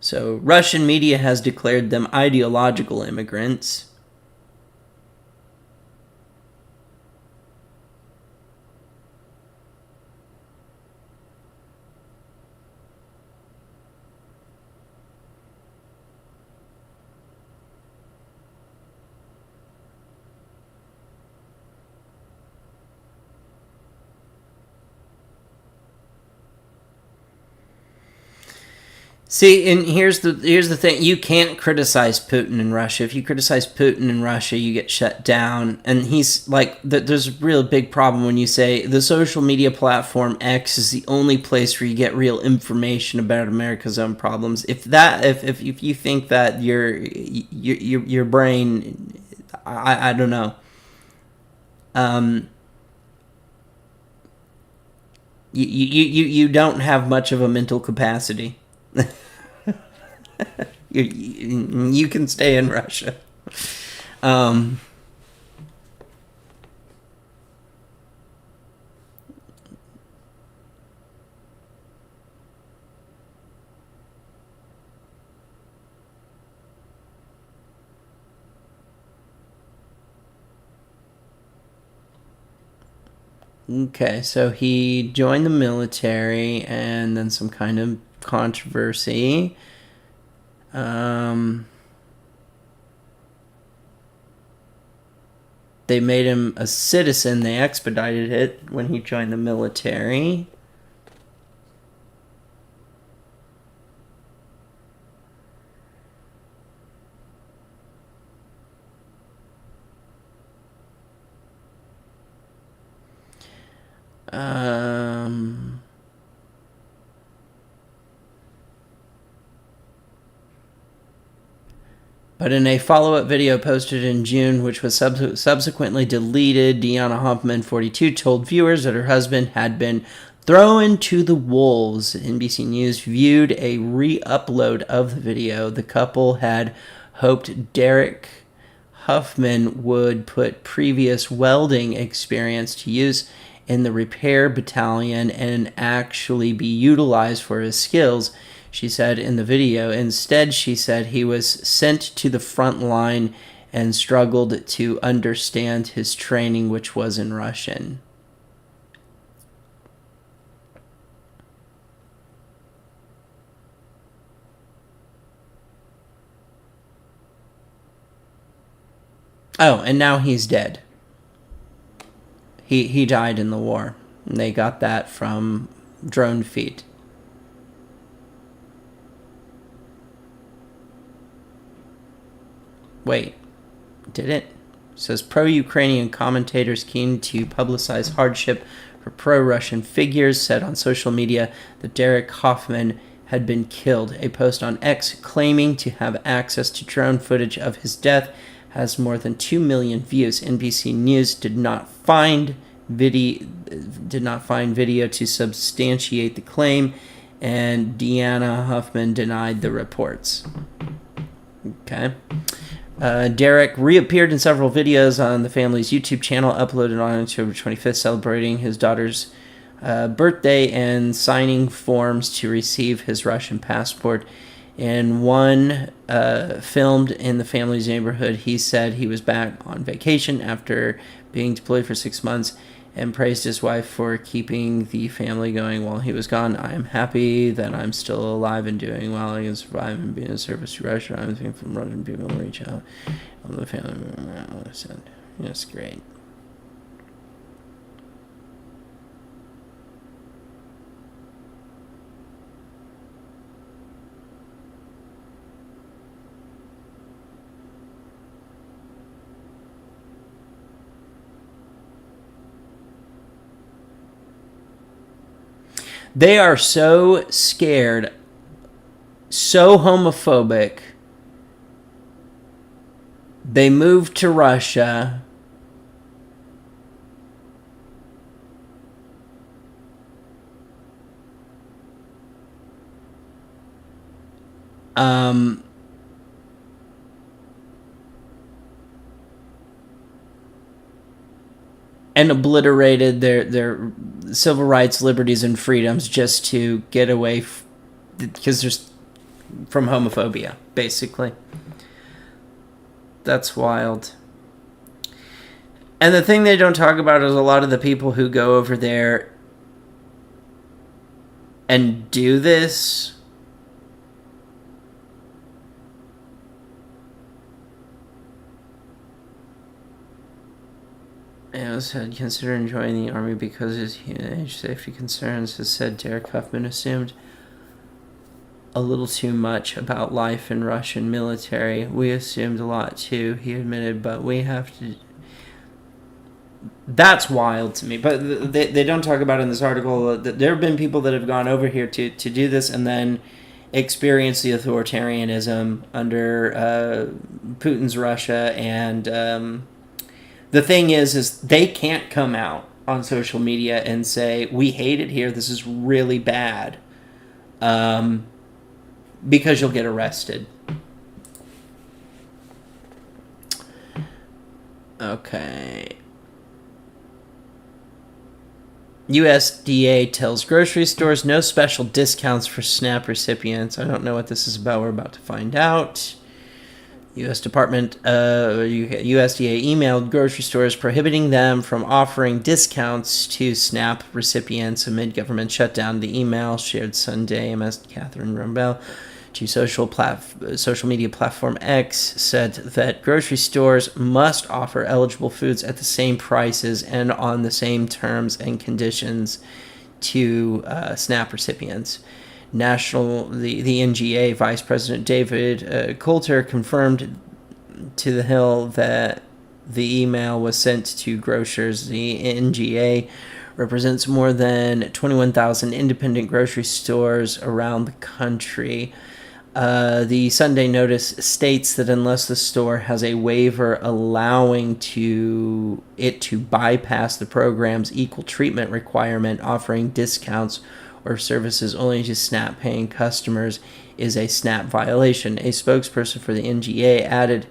So, Russian media has declared them ideological immigrants. See, and here's the thing. You can't criticize Putin in Russia. If you criticize Putin in Russia, you get shut down. And he's like, there's a real big problem when you say the social media platform X is the only place where you get real information about America's own problems. If you think that your brain, I don't know. You don't have much of a mental capacity. You can stay in Russia. Okay, so he joined the military and then some kind of controversy. They made him a citizen. They expedited it when he joined the military. But in a follow-up video posted in June, which was subsequently deleted, Deanna Hoffman, 42, told viewers that her husband had been thrown to the wolves. NBC News viewed a re-upload of the video. The couple had hoped Derek Huffman would put previous welding experience to use in the repair battalion and actually be utilized for his skills, she said in the video. Instead, she said he was sent to the front line and struggled to understand his training, which was in Russian. Oh, and now he's dead. He died in the war. And they got that from drone feed. Wait, did it? It says pro-Ukrainian commentators keen to publicize hardship for pro-Russian figures said on social media that Derek Hoffman had been killed. A post on X claiming to have access to drone footage of his death has more than 2 million views. NBC News did not find video to substantiate the claim, and Deanna Huffman denied the reports. Okay. Derek reappeared in several videos on the family's YouTube channel, uploaded on October 25th, celebrating his daughter's birthday and signing forms to receive his Russian passport. In one filmed in the family's neighborhood, he said he was back on vacation after being deployed for 6 months and praised his wife for keeping the family going while he was gone. I am happy that I'm still alive and doing well. I can survive and be in service to Russia. I'm thinking from Russian people to reach out. The family said, yes, great. They are so scared, so homophobic. They moved to Russia. And obliterated their civil rights, liberties, and freedoms just to get away because there's from homophobia, basically. That's wild. And the thing they don't talk about is a lot of the people who go over there and do this said consider enjoining the army because of his age safety concerns. Has said Derek Huffman assumed a little too much about life in Russian military. We assumed a lot too, he admitted, but we have to. That's wild to me. But they don't talk about in this article that there have been people that have gone over here to do this and then experience the authoritarianism under Putin's Russia. And the thing is they can't come out on social media and say, we hate it here, this is really bad. Because you'll get arrested. Okay. USDA tells grocery stores no special discounts for SNAP recipients. I don't know what this is about. We're about to find out. U.S. USDA emailed grocery stores prohibiting them from offering discounts to SNAP recipients amid government shutdown. The email shared Sunday, MS Catherine Rombell, to social media platform X, said that grocery stores must offer eligible foods at the same prices and on the same terms and conditions to SNAP recipients. The NGA Vice President David Coulter confirmed to The Hill that the email was sent to grocers. The NGA represents more than 21,000 independent grocery stores around the country. The Sunday notice states that unless the store has a waiver allowing it to bypass the program's equal treatment requirement, offering discounts or services only to SNAP paying customers is a SNAP violation. A spokesperson for the NGA added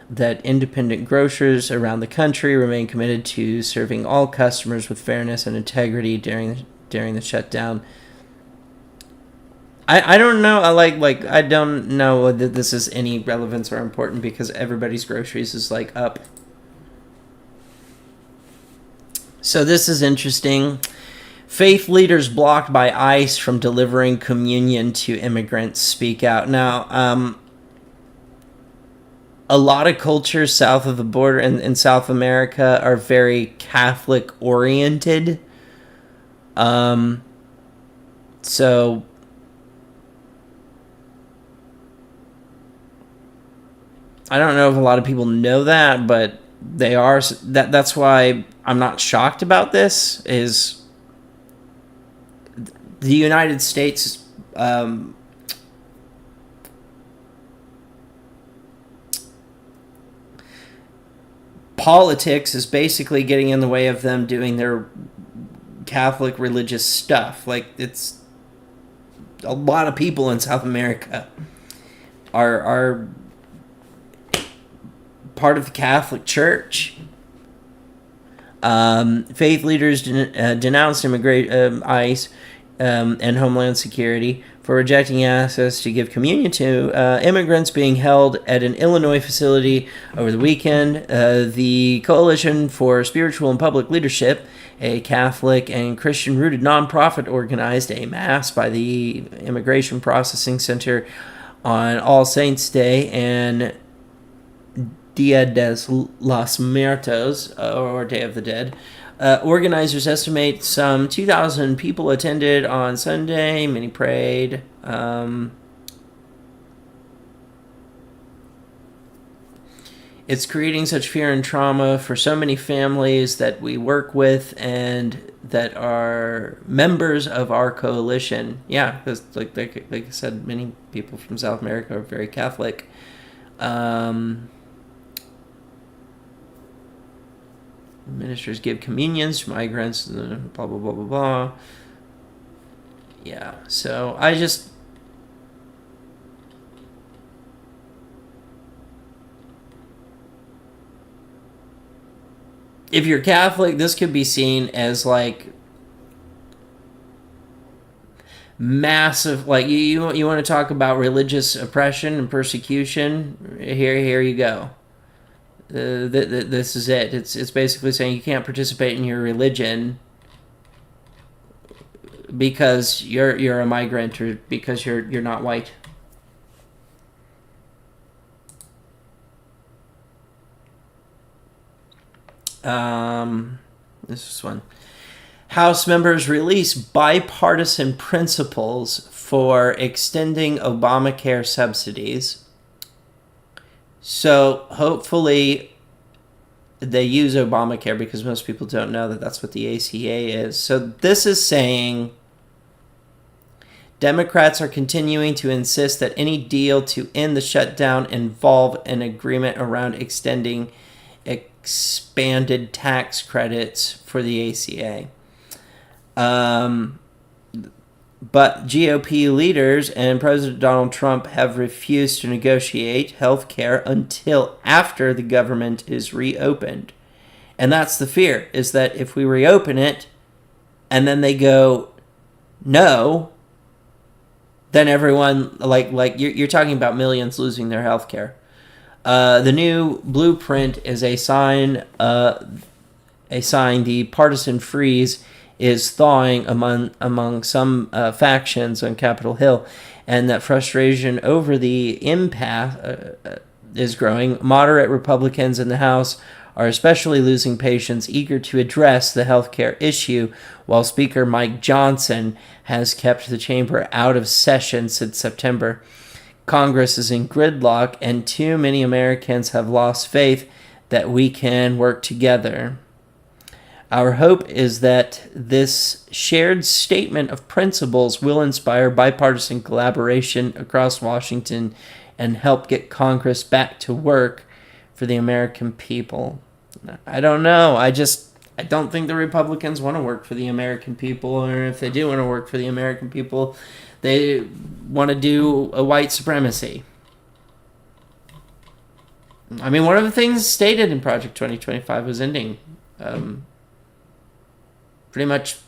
that independent grocers around the country remain committed to serving all customers with fairness and integrity during the shutdown. I don't know. I don't know whether this is any relevance or important because everybody's groceries is like up. So this is interesting. Faith leaders blocked by ICE from delivering communion to immigrants speak out. Now, a lot of cultures south of the border in South America are very Catholic oriented. So I don't know if a lot of people know that, but they are. That's why I'm not shocked about this. Is the United States politics is basically getting in the way of them doing their Catholic religious stuff. Like, it's a lot of people in South America are part of the Catholic Church. Faith leaders denounced ICE and Homeland Security for rejecting access to give communion to immigrants being held at an Illinois facility over the weekend. The Coalition for Spiritual and Public Leadership, a Catholic and Christian-rooted nonprofit, organized a mass by the Immigration Processing Center on All Saints' Day and Dia de los Muertos, or Day of the Dead. Organizers estimate some 2,000 people attended on Sunday. Many prayed. It's creating such fear and trauma for so many families that we work with and that are members of our coalition. Yeah, because like I said, many people from South America are very Catholic. Ministers give communions to migrants, blah, blah, blah, blah, blah. Yeah, so I just... If you're Catholic, this could be seen as, like, massive... Like, you want to talk about religious oppression and persecution? Here you go. This is it. It's basically saying you can't participate in your religion because you're a migrant or because you're not white. This is one. House members release bipartisan principles for extending Obamacare subsidies. So hopefully they use Obamacare because most people don't know that that's what the ACA is. So this is saying Democrats are continuing to insist that any deal to end the shutdown involve an agreement around extending expanded tax credits for the ACA. But GOP leaders and President Donald Trump have refused to negotiate health care until after the government is reopened. And that's the fear, is that if we reopen it and then they go, no, then everyone, like you're talking about millions losing their health care. The new blueprint is a sign the partisan freeze is thawing among some factions on Capitol Hill, and that frustration over the impasse is growing. Moderate Republicans in the House are especially losing patience, eager to address the healthcare issue, while Speaker Mike Johnson has kept the chamber out of session since September. Congress is in gridlock, and too many Americans have lost faith that we can work together. Our hope is that this shared statement of principles will inspire bipartisan collaboration across Washington and help get Congress back to work for the American people. I don't know. I don't think the Republicans want to work for the American people, or if they do want to work for the American people, they want to do a white supremacy. I mean, one of the things stated in Project 2025 was ending pretty much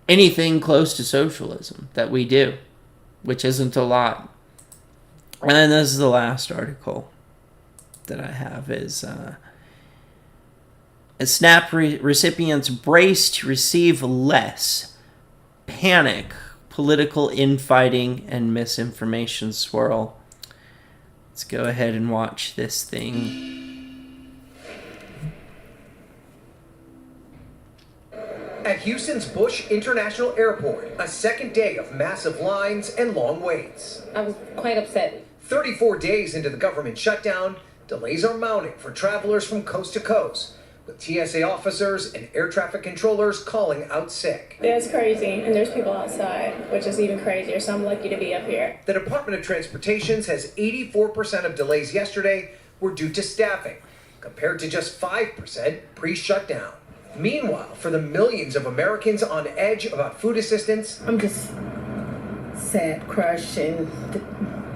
anything close to socialism that we do, which isn't a lot. And this is the last article that I have is SNAP recipients brace to receive less. Panic, political infighting, and misinformation swirl. Let's go ahead and watch this thing. At Houston's Bush International Airport, a second day of massive lines and long waits. I was quite upset. 34 days into the government shutdown, delays are mounting for travelers from coast to coast, with TSA officers and air traffic controllers calling out sick. That's crazy, and there's people outside, which is even crazier, so I'm lucky to be up here. The Department of Transportation says 84% of delays yesterday were due to staffing, compared to just 5% pre-shutdown. Meanwhile, for the millions of Americans on edge about food assistance, I'm just sad, crushed, and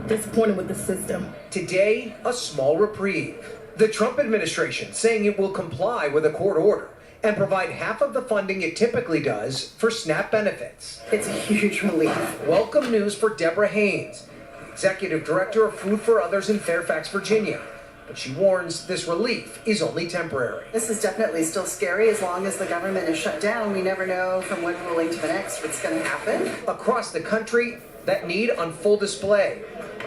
disappointed with the system. Today, a small reprieve. The Trump administration saying it will comply with a court order and provide half of the funding it typically does for SNAP benefits. It's a huge relief. Welcome news for Deborah Haynes, the executive director of Food for Others in Fairfax, Virginia. But she warns this relief is only temporary. This is definitely still scary. As long as the government is shut down, we never know from one ruling to the next what's going to happen. Across the country, that need on full display.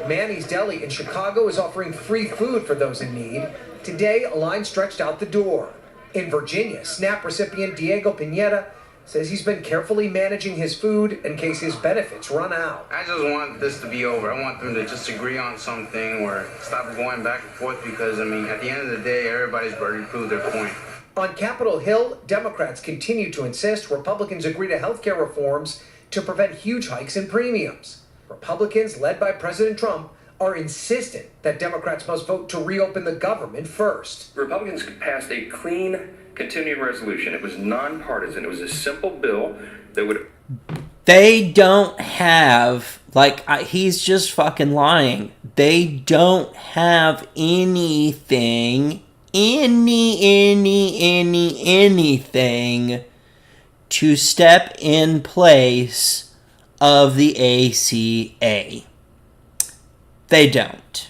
Manny's Deli in Chicago is offering free food for those in need. Today, a line stretched out the door. In Virginia, SNAP recipient Diego Pineda says he's been carefully managing his food in case his benefits run out. I just want this to be over. I want them to just agree on something or stop going back and forth because, I mean, at the end of the day, everybody's already proved their point. On Capitol Hill, Democrats continue to insist Republicans agree to health care reforms to prevent huge hikes in premiums. Republicans, led by President Trump, are insistent that Democrats must vote to reopen the government first. Republicans passed a clean continuing resolution. It was nonpartisan. It was a simple bill that would... They don't have, he's just fucking lying. They don't have anything to step in place of the ACA. They don't.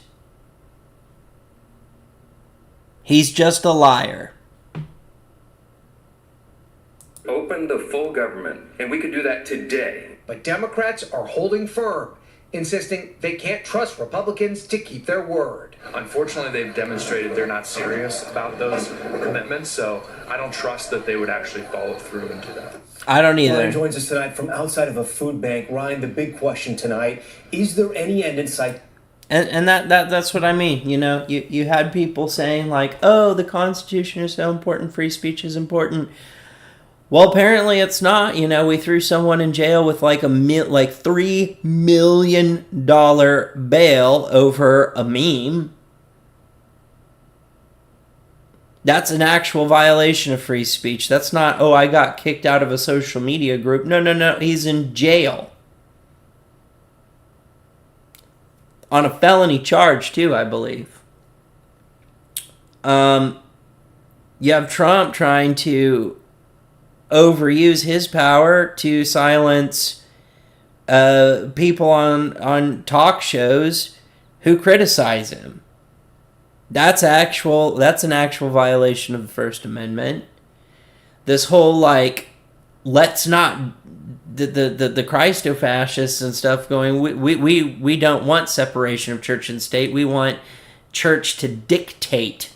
He's just a liar. Open the full government, and we could do that today. But Democrats are holding firm, insisting they can't trust Republicans to keep their word. Unfortunately, they've demonstrated they're not serious about those commitments, so I don't trust that they would actually follow through and do that. I don't either. Ryan joins us tonight from outside of a food bank. Ryan, the big question tonight, is there any end in sight? And that's what I mean. You know, you had people saying oh, the Constitution is so important, free speech is important. Well, apparently it's not. You know, we threw someone in jail with $3 million bail over a meme. That's an actual violation of free speech. That's not, oh, I got kicked out of a social media group. No. He's in jail. On a felony charge, too, I believe. You have Trump trying to overuse his power to silence people on talk shows who criticize him. That's an actual violation of the First Amendment. This whole, like, let's not, the Christo-fascists and stuff going, we don't want separation of church and state. We want church to dictate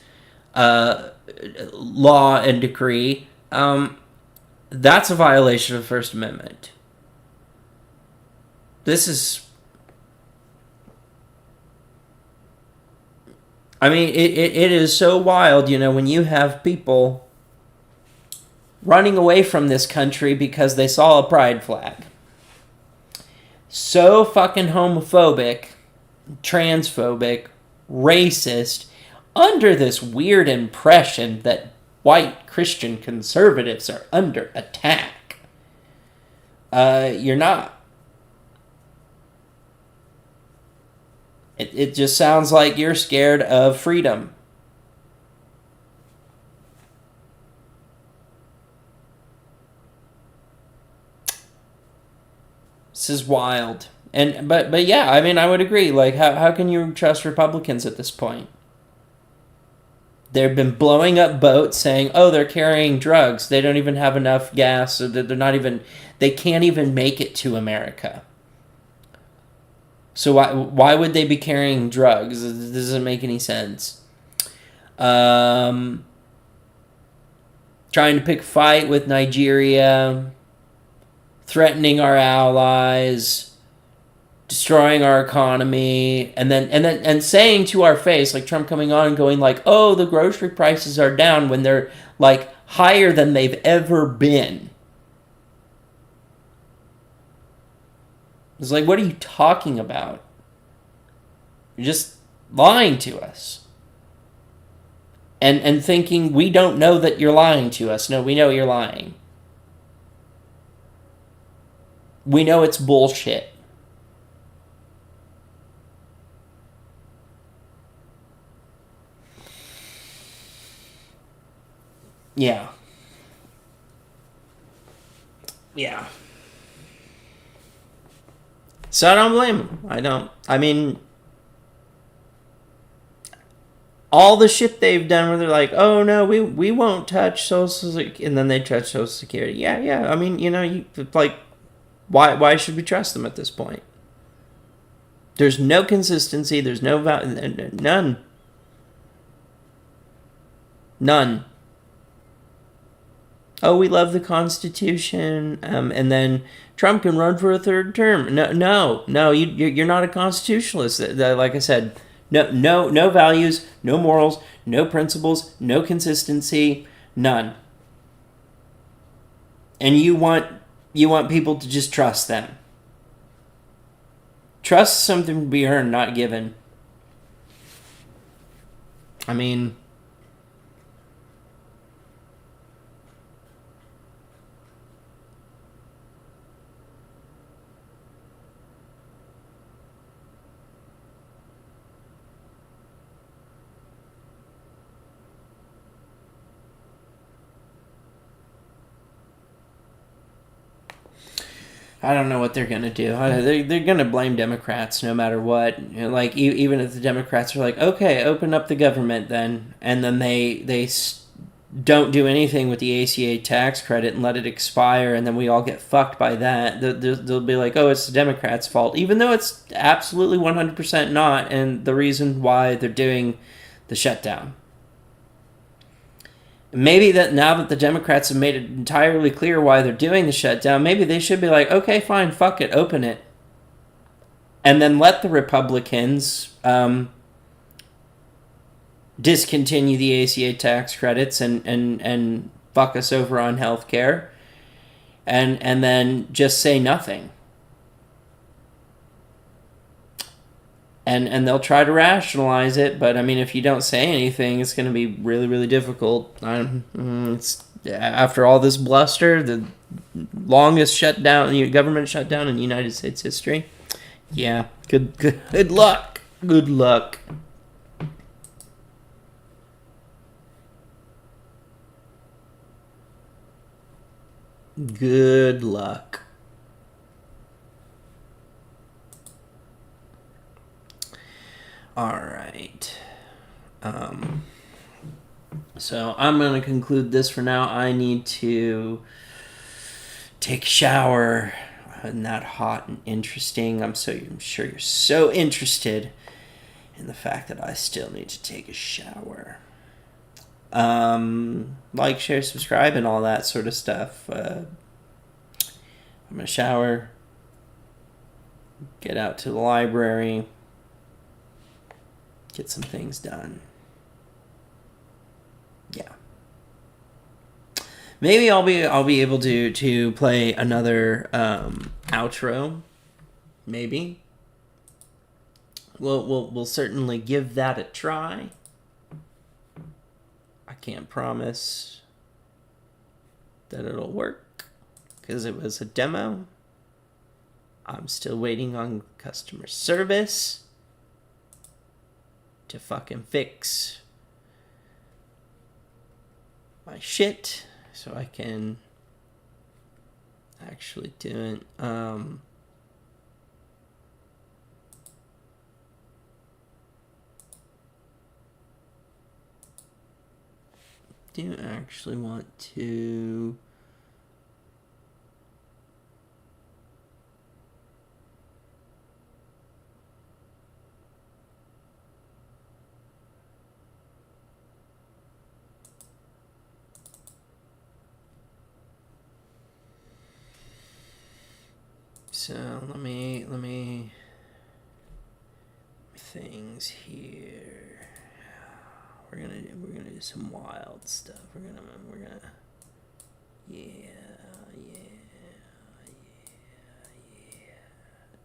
law and decree. That's a violation of the First Amendment. This is, I mean, it is so wild, you know, when you have people running away from this country because they saw a pride flag. So fucking homophobic, transphobic, racist, under this weird impression that white Christian conservatives are under attack. You're not. It just sounds like you're scared of freedom. This is wild. But yeah, I mean, I would agree. Like, how can you trust Republicans at this point? They've been blowing up boats saying, oh, they're carrying drugs. They don't even have enough gas. So they can't even make it to America. So why would they be carrying drugs? This doesn't make any sense. Trying to pick a fight with Nigeria, threatening our allies, destroying our economy, and saying to our face, like Trump coming on and going like, oh, the grocery prices are down when they're like higher than they've ever been. It's like, what are you talking about? You're just lying to us. And thinking we don't know that you're lying to us. No, we know you're lying. We know it's bullshit. Yeah. Yeah. So I don't blame them. I don't. I mean, all the shit they've done where they're like, oh no, we won't touch Social Security, and then they touch Social Security. Yeah. I mean, you know, like, why should we trust them at this point? There's no consistency. There's no None. Oh, we love the Constitution, and then Trump can run for a third term. No, you're not a constitutionalist. Like I said, no values, no morals, no principles, no consistency, none. And you want people to just trust them. Trust is something to be earned, not given. I mean, I don't know what they're going to do. They're going to blame Democrats no matter what. You know, like, even if the Democrats are like, okay, open up the government then, and then they don't do anything with the ACA tax credit and let it expire, and then we all get fucked by that, they'll be like, oh, it's the Democrats' fault, even though it's absolutely 100% not, and the reason why they're doing the shutdown. Maybe that now that the Democrats have made it entirely clear why they're doing the shutdown, maybe they should be like, okay, fine, fuck it, open it. And then let the Republicans discontinue the ACA tax credits and fuck us over on health care. And then just say nothing. And they'll try to rationalize it, but I mean, if you don't say anything, it's going to be really, really difficult. It's after all this bluster, the longest government shutdown in United States history. Yeah, good luck. Good luck. Good luck. All right. So I'm going to conclude this for now. I need to take a shower. Not hot and interesting. I'm sure you're so interested in the fact that I still need to take a shower. Like, share, subscribe, and all that sort of stuff. I'm gonna shower, get out to the library, get some things done. Yeah. Maybe I'll be able to play another outro. Maybe. We'll certainly give that a try. I can't promise that it'll work because it was a demo. I'm still waiting on customer service to fucking fix my shit so I can actually do it. Do you actually want to so let me things here. We're gonna do some wild stuff. We're gonna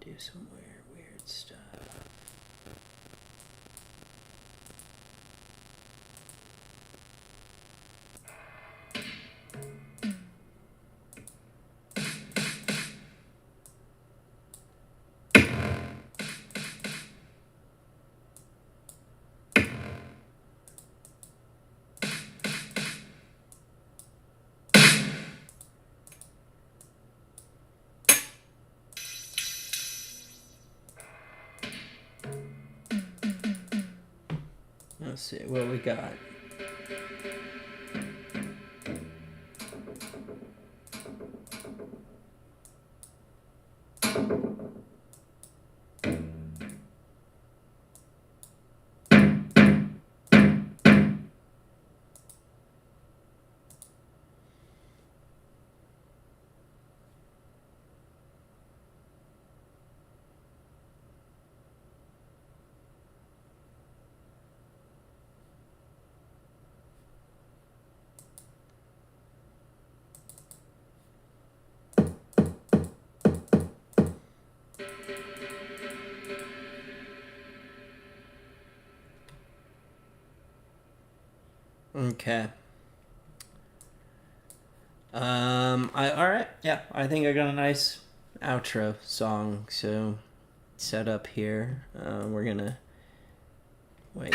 do some weird stuff. Let's see what we got. Okay. Alright, yeah, I think I got a nice outro song, so set up here. We're gonna wait.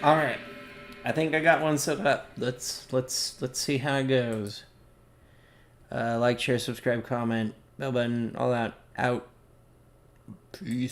All right, I think I got one set up. Let's see how it goes. Like, share, subscribe, comment, bell button, all that. Out. Peace.